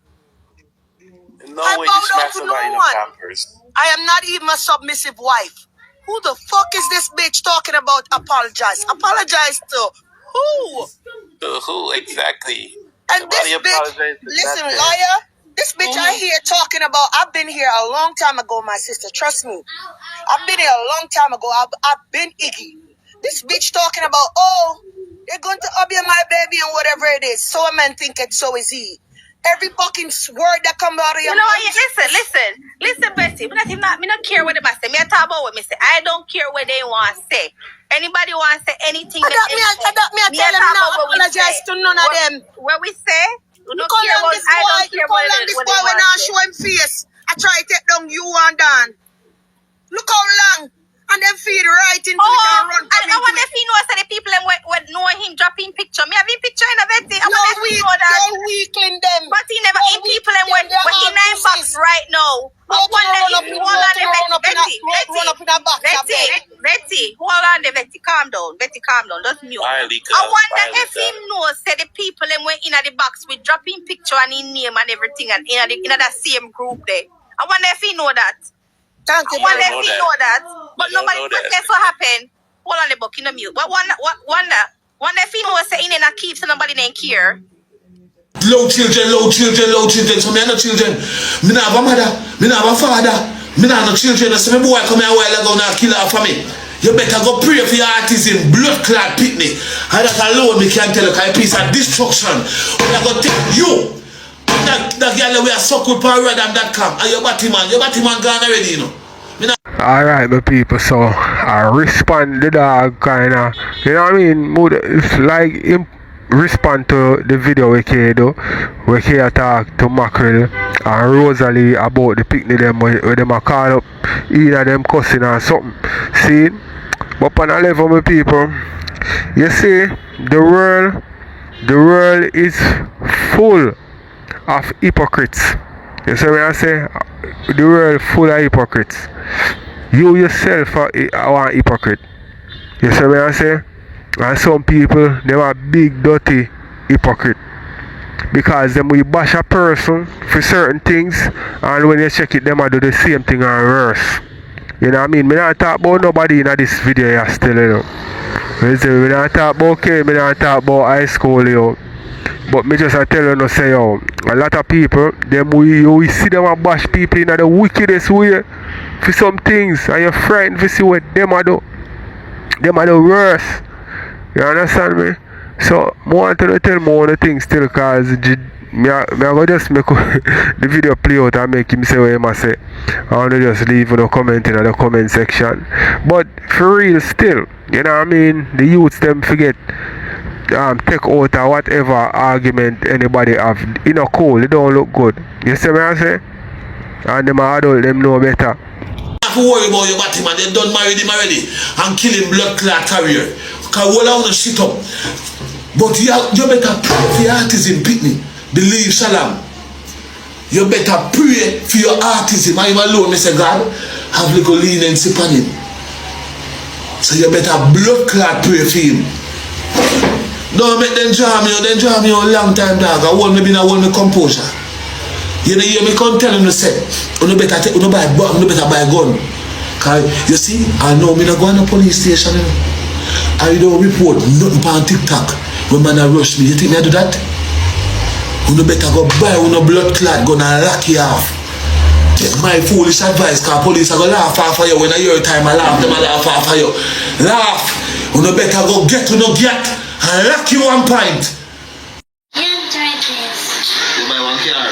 No I way bow you down smash to somebody no in the one. Pampers. I am not even a submissive wife. Who the fuck is this bitch talking about apologize? Apologize to who? To who exactly? And Somebody this bitch, apologize to listen, nothing. lawyer, this bitch I hear talking about, I've been here a long time ago, my sister. Trust me. I've been here a long time ago. I've been Iggy. This bitch talking about, oh, they're going to obey my baby and whatever it is. So a man think it, so is he. Every fucking word that comes out of your You know mouth. what? Listen, Betty. Me not care what they must say. Me I talk about what me say. I don't care what they want to say. Anybody want to say anything? I tell them now, apologize to none of them. What we say? We don't Look how care long about. this I boy, don't care look how what long they this what boy they when want I to say. show him face. I try to take down you and Dan. Look how long. And then feed right into it and run. And I wonder if he knows that the people would know him dropping picture. Me have him picture in a Betty. I wonder if he know that. You're weakling them. But he never in people and when in nine box right now. I wonder if you hold on Betty, hold on the Betty, calm down. Betty, calm down. Just mute. I wonder if he knows that the people and went in the box with dropping picture and in name and everything and in that same group there. I wonder if he know that. Thank you. I wonder if he know that. But nobody that's what happened. Hold on the book in the mute. But wonder if he knows that he ain't keep so nobody didn't care. Low children. So me have no children. Me not have a mother. Me not have a father. Me not have no children. So me boy come here a while ago now kill her for me. You better go pray for your autism, blood clot pitney. And that alone me can tell you a piece of destruction. When I go take you. That girl we are suck with power than that camp. And your batty man gone already, you know. Alright, my people, so I respond the dog kind of, you know what I mean? It's like him respond to the video we can do, we can talk to Mackerel and Rosalie about the picnic them where them a call up either them cussing or something. See? But on a level, my people, you see, the world is full of hypocrites. You see what I say? The world full of hypocrites. You yourself are a hypocrite. You see what I say? And some people, they are big dirty hypocrite. Because them will bash a person for certain things and when you check it, them will do the same thing or worse. You know what I mean? Me not talk about nobody in this video here still, you know. You see, me not talk about me not talk about high school, you know. But me just tell you no say yo, a lot of people, you see them bash people in the wickedest way for some things and you're frightened to see what them are do. Them are the worst. You understand me? So I want to tell more of the things still because me go just make the video play out and make him say what he must say. I want to just leave a comment in the comment section. But for real still, you know what I mean? The youths them forget take out or whatever argument anybody have. You know cool, it don't look good. You see what I say? And them adult them know better. Have to worry about your batty man, they done marry him already and kill him blood clot career. Cause all I wanna shit up. But you better pray for your autism, pitney. Believe Shalom. You better pray for your autism. I'm alone, Mr. God. Have little leniency upon him. So you better blood clot pray for him. Don't make them draw me a long time, dog. I want me be a composure. You know, hear me come tell him to say, you better buy a gun. Cause you see, I know me not go to the police station, you know. I don't report nothing on TikTok when man rush me. You think me I do that? You better go buy a blood clot gonna lock you off. Take my foolish advice, cause police are gonna laugh off of you when I hear time I laugh, them I laugh off of you. Laugh! You better go get and lock you one point. You enjoy this. You buy one car.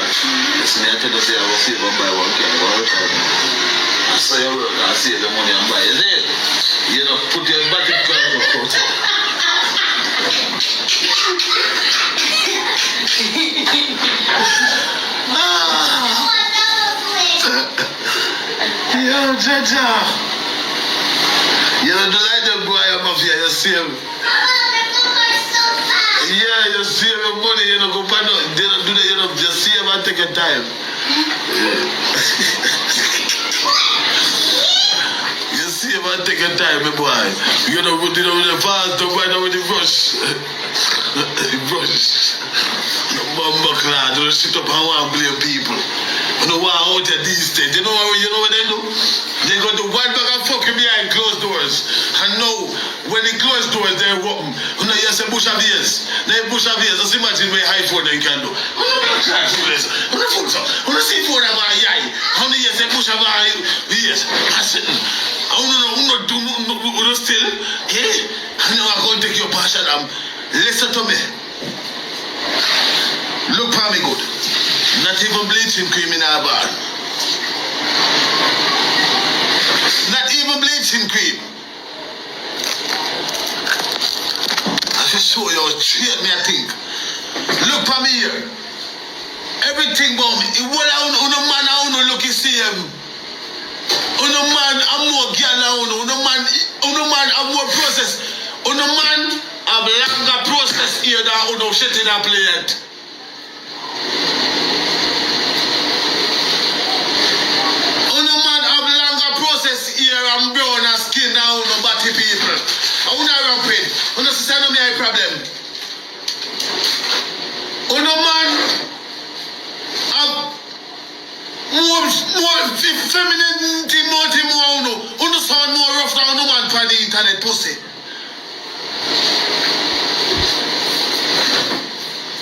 Listen, I tell you say I will save and buy one car. So you work and save the money and buy it. You know, put your back in car and go. Yo, Jaja. You know, the light of boy I'm up here, you save. Yeah, you save your money, you know, go find out. They don't do that, you know, just save and take your time. Yeah. You see, behave and take your time, my boy. You know, with the fast, right now with the brush. Brush. Bumbo clad, don't sit up and want to blame people. You know what out at these days? You know what they do? They go to one bag of fucking behind closed doors. And now, when they close doors, they're open. You know, you say bush of ears. They bush of ears. Just imagine what iPhone they can do. You know, see for them, how many years they bush of ears? I said, I don't know, still. Hey, I know I'm going to take your passion. Listen to me. Look for me good. Not even bleaching cream in our bar. Not even bleaching cream. I should show you how straight me I think. Look for me here. Everything about me. It will on man I don't look you see him. On a man I'm more girl on a man I'm more process. On a man I'm longer process here than on shit in a plate. I'm brown and skin now, no body people. I won't have a pain. I don't see no me problem. Oh no man, I'm more feminine, more no. Oh no sound more rough now, no man for the internet pussy.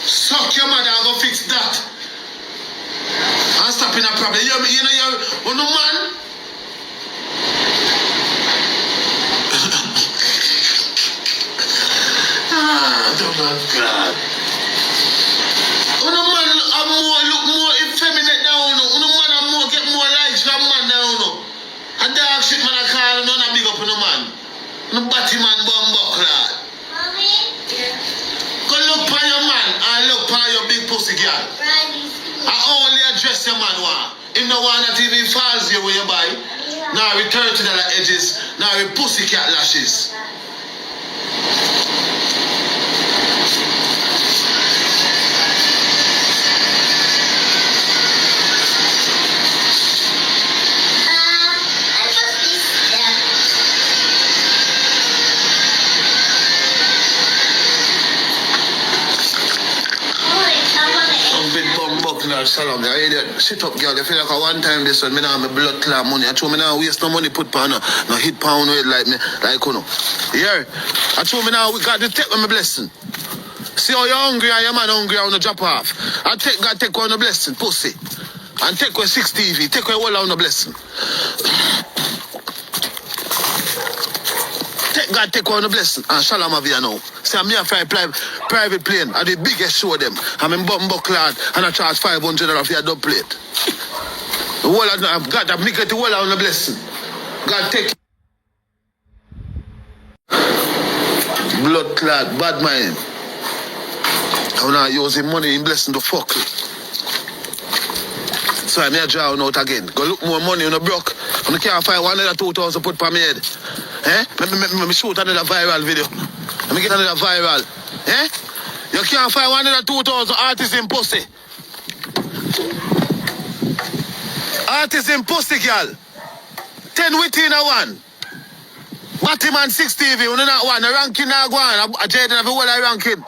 Suck your mother and go fix that. I'm stopping a problem. You know, oh no man. God. Uno man I'm more look more effeminate down. Uno man I'm more get more likes from man down. And dog shit man I call none a big up on man. No batty man bumbo clad. Mommy? Yeah. Go look for your man and look for your big pussy girl. I only address your man one. If no one that even falls you when you buy. Now we $30 edges. Now we pussycat lashes. Salam, sit up, girl. You feel like a one time this one, me now have my blood clot money. I told me now waste no money put pan no hit pound weight like me, like you know. Yeah, I told me now we got to take my blessing. See how you're hungry and your man hungry, I want to drop off. I take God take one blessing, pussy, and take away 6 TV, take away all on the blessing. Take God take one blessing and shalom of you now. See, I'm here for a private plane. I the biggest show them. I'm in bumbo clad and I charge $500 for your dub plate. The whole I've got to make it the whole on the blessing. God take blood clad, bad mind. I'm not using money in blessing to fuck you. So I'm here drawing out again. Go look more money on the broke. I can't find one another 2,000 put per my head. Eh? Let me shoot another viral video. Let me get another viral. Eh? You can't find one another 2,000 artists in pussy. Artists in pussy, girl. 10 within a one. Batman 6 TV, you know that one. The ranking now go on. Jayden have a whole ranking.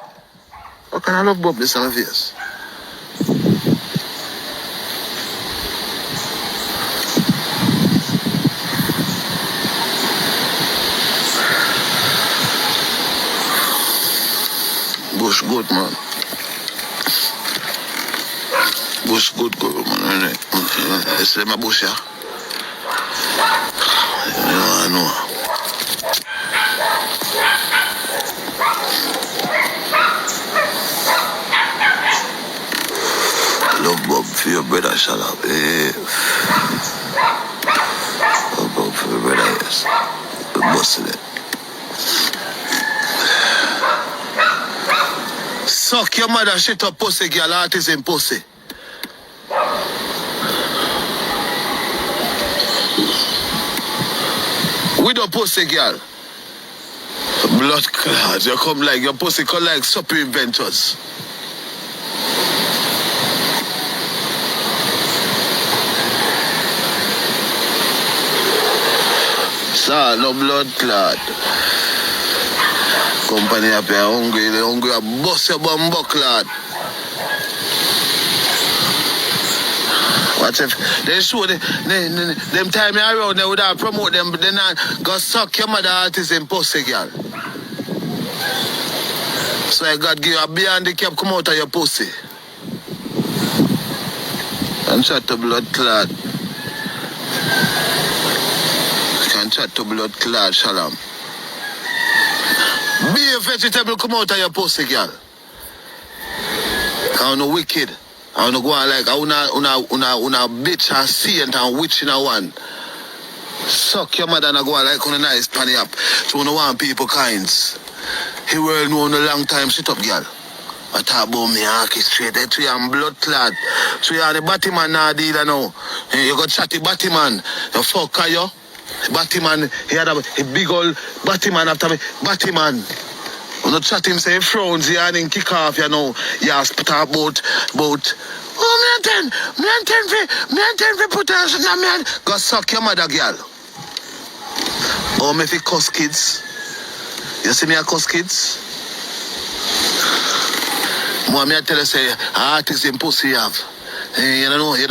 How can I love Bob this on my face? Bush good, man. Bush good, man. It's my bush, yeah. I know. Love Bob for your brother, shut up. Love Bob for your brother, yes. We're busting it. Suck your mother shit up pussy, girl. Artist in pussy. With a pussy, girl. Blood clots. You come like your pussy come like Supreme Ventures. Sir, no blood clot. Company up here hungry. They hungry. I bust your bumbo clot. What if they show them time around they would have promote them, but then go suck your mother autism pussy, girl. So I got give you a beyond the cap come out of your pussy. And chat to blood clot. Can chat to blood clot, shalom. Be a vegetable come out of your pussy, girl. I'm no wicked. I wanna go on like una bitch and saint and witch in a one. Suck your mother and I go on like on a nice panny up. So wanna want people kinds. He will know in a long time shit up, girl. I talk about me hockey straight. That tree and blood clot. So you are the Batman now dealer now. You got chatty Batman. You fuck you. Batman, he had a big old Batman after me. Batman. When you chat him say he frowns, he had him kick off, you know. You ask talk about oh me and put us in a man. Go suck your mother, girl. Oh me fi cuss kids. You see me a cuss kids? Mommy I tell you say autism pussy you have. You know, me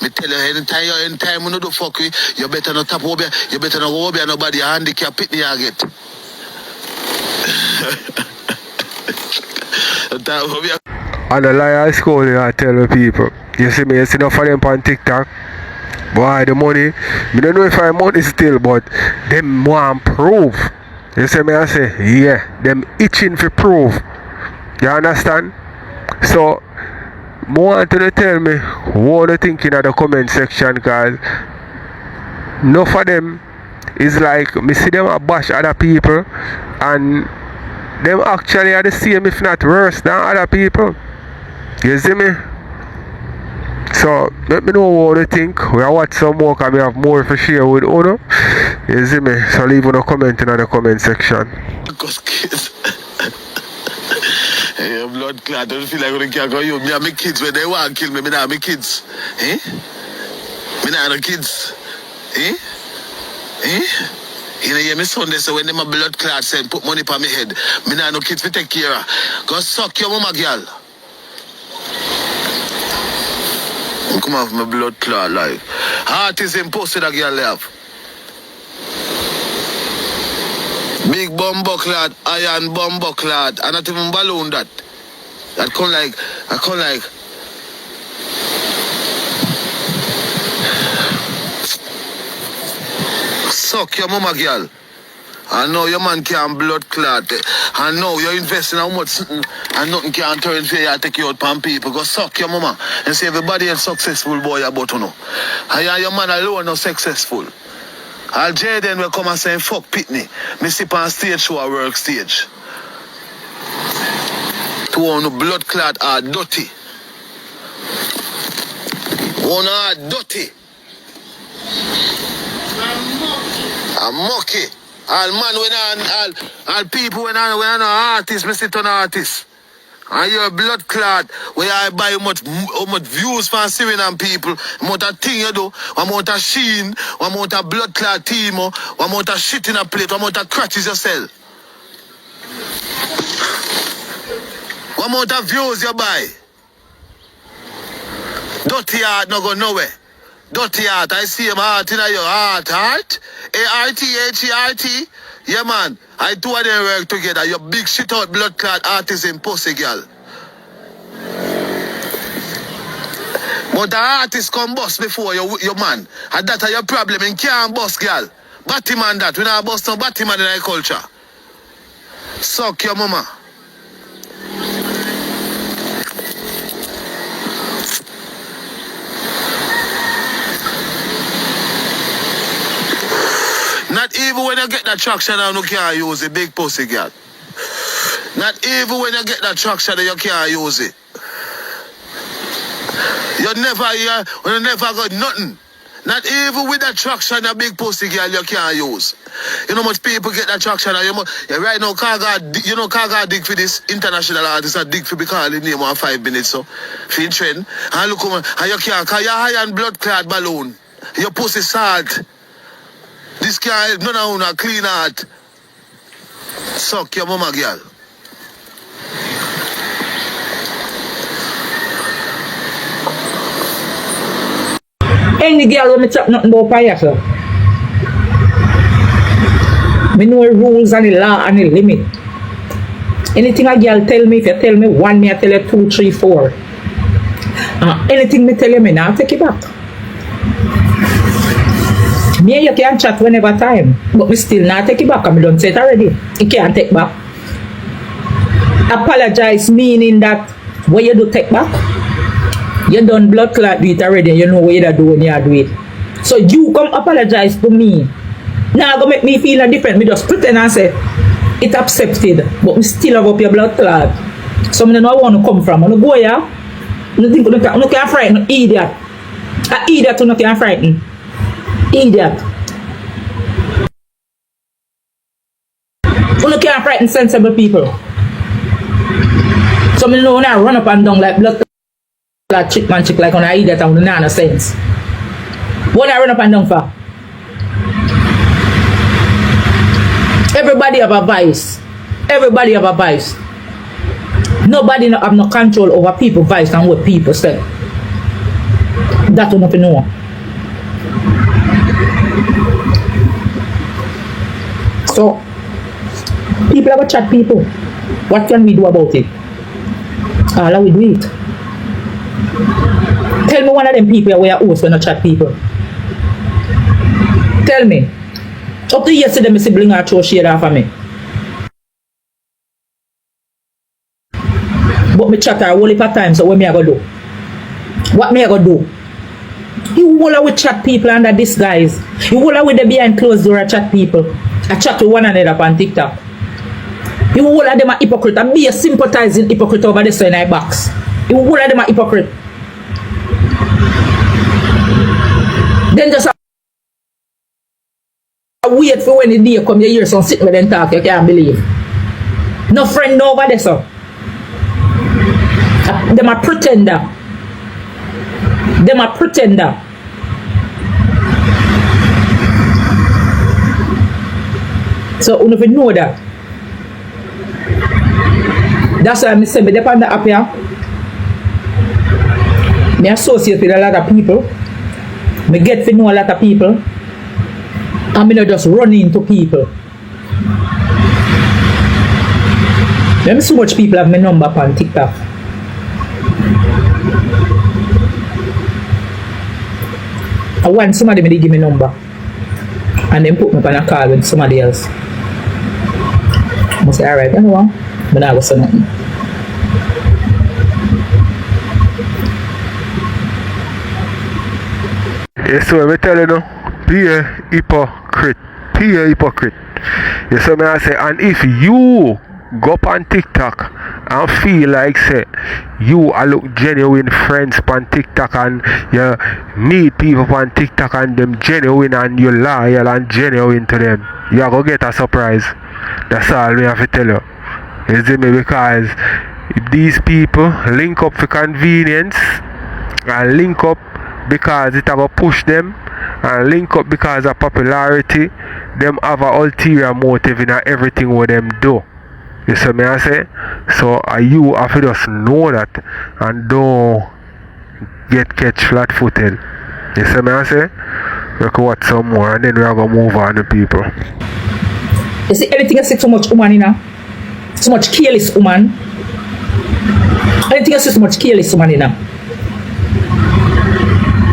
tell you anytime when you do fuck with, you better not tap over, you better not over nobody a handicap pitney you get. And the lie I school I tell the people. You see me, you see enough of them on TikTok. Boy, the money, I don't know if I money still, but them want proof. You see me, I say, yeah, them itching for proof. You understand? So, I want you to tell me what you think in the comment section, guys. Enough of them is like, me see them bash other people, and them actually are the same, if not worse, than other people. You see me? So, let me know what you think. We watch some more because we have more to share with you. You see me? So, leave a comment in the comment section. Hey, blood clot, I don't feel like I can't go you. Me and my kids, when they want to kill me, me not have my kids. Eh? Me not have no kids. Eh? Eh? You know, hear me Sunday, so when them a blood clot say, put money on my head, me not have no kids to take care of. Go suck your mama, girl. Come off my blood clot, like. Heart is impossible, that girl have. Big bumbo clot, iron bumbo clot, and not even balloon that. I come like. Suck your mama, girl. I know your man can't blood clot. I know you're investing how much and nothing can turn for you and take you out from people. Go suck your mama and say everybody is successful, boy, about you know. And your man alone not successful. All Jayden will come and say, fuck Pitney. Me sit on stage show a work stage. To one blood clot are dirty. One are dirty. I'm mucky. All man when all people when I'm artists, me sit on artists. And you're a blood clot where I buy how much views for Syrian and people, amount of thing you do, amount of sheen, amount of blood clot team, amount of shit in a plate, amount of crutches you sell. What amount of views you buy? Dirty heart no go nowhere. Dirty heart, I see him heart in your heart. A-R-T-H-E-R-T. Yeah, man. I two of them work together. Your big shit out blood clot artist pussy, girl. But the artist come bust before your man. And that's your problem. You can't bust, girl. Batman that. We not bust no Batman in our culture. Suck your mama. Not even when you get that traction and you can't use it, big pussy girl. Not even when you get that traction and you can't use it. You never got nothing. Not even with that traction a big pussy girl you can't use. You know much people get that traction and you right now Kaga dig for this international artist a dig for because the name of 5 minutes so. Feel trend. And look and you can't cause you high and blood clot balloon. Your pussy salt. This can't help none of una clean out. Suck your mama, girl. Any girl when me chat nothing about fire, so. Me know the rules and the law and the limit. Anything a girl tell me, if you tell me one, me I tell you 2, 3, 4. Anything me tell you, me now take it back. Me and you can chat whenever time, but me still not take it back, and me don't say it already. You can't take back. Apologize meaning that what you do take back. You done blood clot do it already, you know what you do when you do it. So you come apologize to me. Now go make me feel different. Me just pretend and say it accepted, but me still have up your blood clot. So me don't know where I want to come from. I don't go here. I don't think you can't frighten idiot. An idiot you can't frighten. Idiot. You can't frighten sensible people. So me know when I run up and down like blood clot chick man chick like on an idiot and no sense. What I run up and down for? Everybody have a vice. Everybody have a vice. Nobody have no control over people's vice and what people say. That you not know. So, people have a chat people. What can we do about it? All we do it. Tell me one of them people where you host when you chat people. Tell me. Up to yesterday, I see blinga throw shade off of me. But me chat her a whole heap of time, so what me I go do? What me I go do? You all with chat people under disguise. You all with the behind closed door chat people. I chat with one another on TikTok. You all of them are hypocrite. And be a sympathizing hypocrite over this in my box. You all of them are hypocrite. Then just wait for when the day come, you hear some sitting with them talk, you can't believe. No friend over there, so. Them a pretender. Them a pretender. So, you know that. That's why I say, me depend on the app here. Me associate with a lot of people. Me get to know a lot of people. And me not just run into people. Let me see so much people have my number on TikTok. I want somebody to give me number. And then put me on a call with somebody else. I say, alright, you know what? But I was saying nothing. Yes, so I tell you now, be a hypocrite. Be a hypocrite. Yes, so I say, and if you go up on TikTok and feel like say you are look genuine friends on TikTok and you meet people on TikTok and them genuine and you loyal and genuine to them, you are going to get a surprise. That's all me have to tell you. You see me? Because these people link up for convenience and link up because it will push them and link up because of popularity. Them have an ulterior motive in everything what them do. You see me I say? So you have to just know that and don't get catch flat footed. You see me I say? We can watch some more and then we are going to move on to people. You see anything I see so much woman in so much careless woman. Anything I see so much careless woman in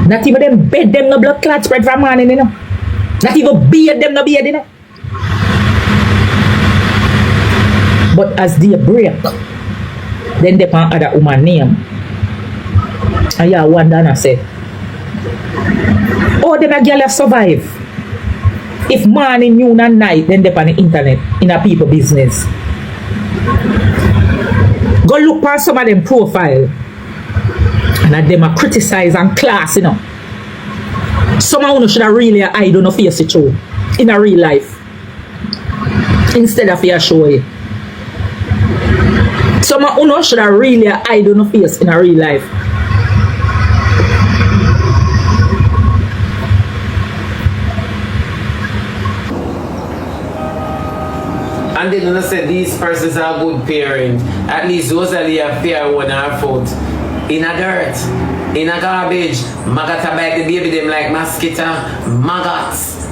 Not even them bed them no blood clot spread from man in Not even beard them no beard in But as they break, then they can add a woman name. And you wonder and I say, oh, them a girl survive. If morning, noon and night, then they on the internet in a people business. Go look for some of them profile. And them a criticize and class, you know. Some of them should have really hide on a face it through in a real life. Instead of your show it. Some of them should have really hide on a face in a real life. And then you say these persons are good parents. At least Rosalie have fair one her foot. In a dirt, in a garbage, maggots are bite the baby them like mosquito. Maggots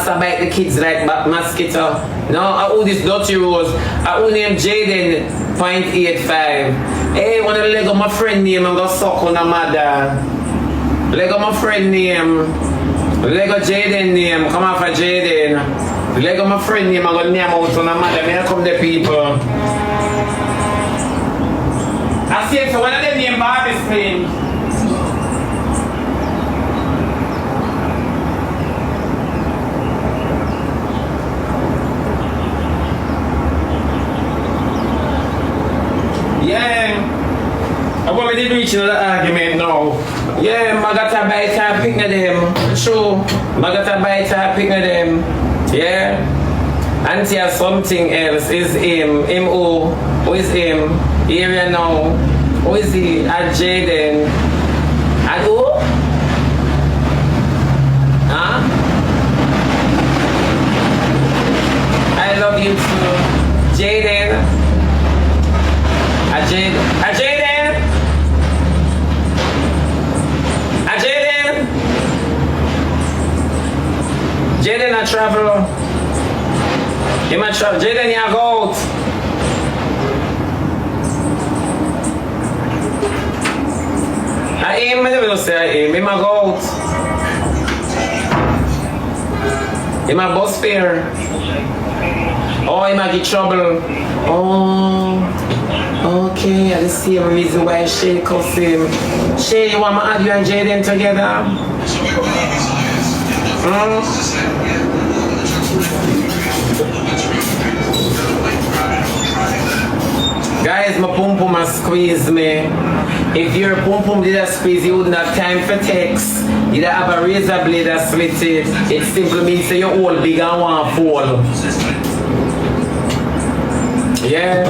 are bite the kids like mosquito. No, I owe this dirty rose. I owe name Jayden 0.85. Hey, one of the leg of my friend name and go suck on a mother. Leg of my friend name. Leg of Jayden name. Come off of Jayden. Leg of my friend name and go name out on a mother. May I come the people. I see it, so one of them name barbz thing. Yeah. And what we did reach another argument now. Yeah, maggots bite her picking them. True. Maggots bite her picking them. Yeah. Auntie has something else. Is him. Him who? Who is him? Area now. Who is he? At Jayden. At who? Huh? I love you too. Jayden. At Jayden. At Jayden. At Jayden. Jayden I travel. You might travel. Jayden you go out. I aim, I never say I aim. I'm a goat. I'm a bus fare. Oh, I'm a get trouble. Oh, okay. I just see a reason why Shay calls him. Shay, you want me to add you and Jayden together? Guys, my pum pum has squeezed me. If your pum pum did a squeeze, you wouldn't have time for text. You'd have a razor blade that split it. It simply means that you're all big and want to fall. Yeah.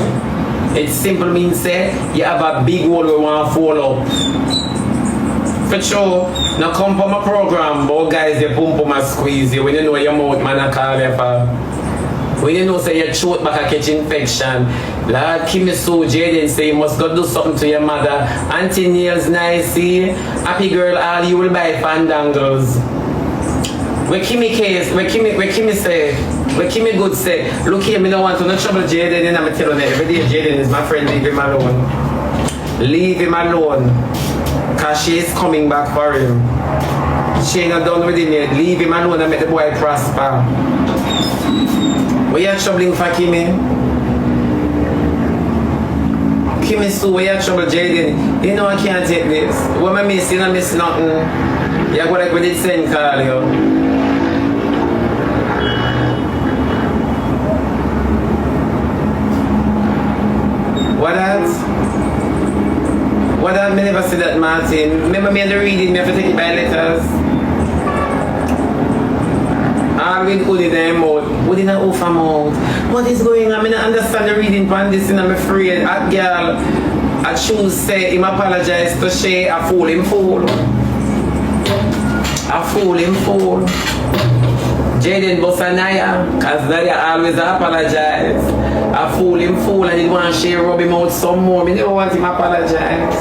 It simply means that you have a big hole where you want to fall up. For sure. Now come for my program, but guys, your pum pum has squeezed you. When you know your mouth, man, I call you for. When you know say your throat back a catch infection, Lord Kimmy so Jayden say you must go do something to your mother. Auntie nails nice, see? Happy girl, all you will buy fandangles. Where Kimmy case, where Kimmy say, where Kimmy good say, look here, me don't want to no trouble Jayden and I'm telling you every day Jayden is my friend, leave him alone. Leave him alone. Cause she is coming back for him. She ain't not done with him yet. Leave him alone and make the boy prosper. Where you troubling for Kimmy? Kimmy Sue, where you trouble Jayden? You know I can't take this. What I miss, you don't miss nothing. You go like we did send call you. What that? What that? Me never see that, Martin. Remember me in the reading, me have to take it by letters. I read only them out. What in an offer mouth? What is going on? I don't understand the reading pan this and I'm afraid. A girl, I choose say him apologize to Shay, I fool him fool. I fool him fool. Jayden Bossanaya, cause Nadia always apologize. I fool him fool and he want Shay rub him out some more. Me never want him apologize.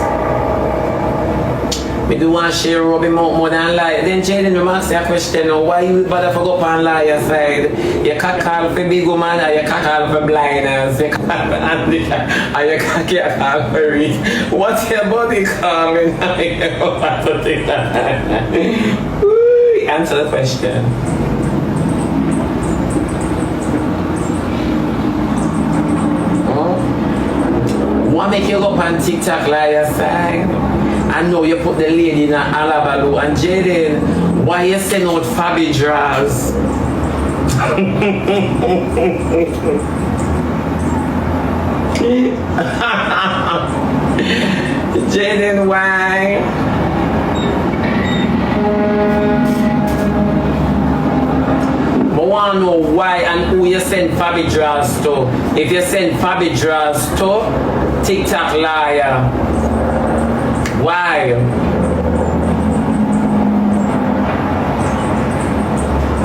Me do want share rub him out more than lie. Then Jayden will ask you a question now, why you bother for go up and lie your side? You can't call for big woman or you can't call for blindness. You can't call for handicap or you can't call for rich. What's your body calling? Answer the question. What make you go up on TikTok lie your side? I know you put the lady in a alabalu and Jayden, why you send out Fabi draws? Jayden, why? I want to know why and who you send Fabi draws to. If you send Fabi draws to, TikTok liar. Why?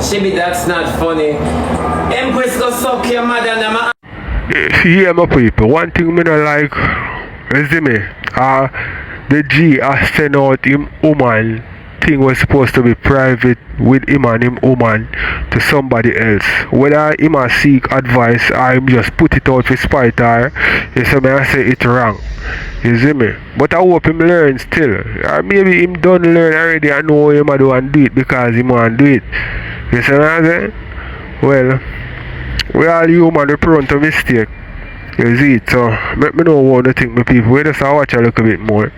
Chibi, that's not funny. Empress go suck your mother and my... Yeah, my people, one thing me not like, you see me, the G send out him woman thing was supposed to be private with him and him woman to somebody else. Whether him a seek advice or him just put it out for spite or you see me I say it wrong. You see me? But I hope him learn still. Or maybe him done learn already and know him a do and do it because him want do it. You see what I say? Well, we all human, we prone to mistake. You see it, so let me know what you think, my people. We just watch a little bit more.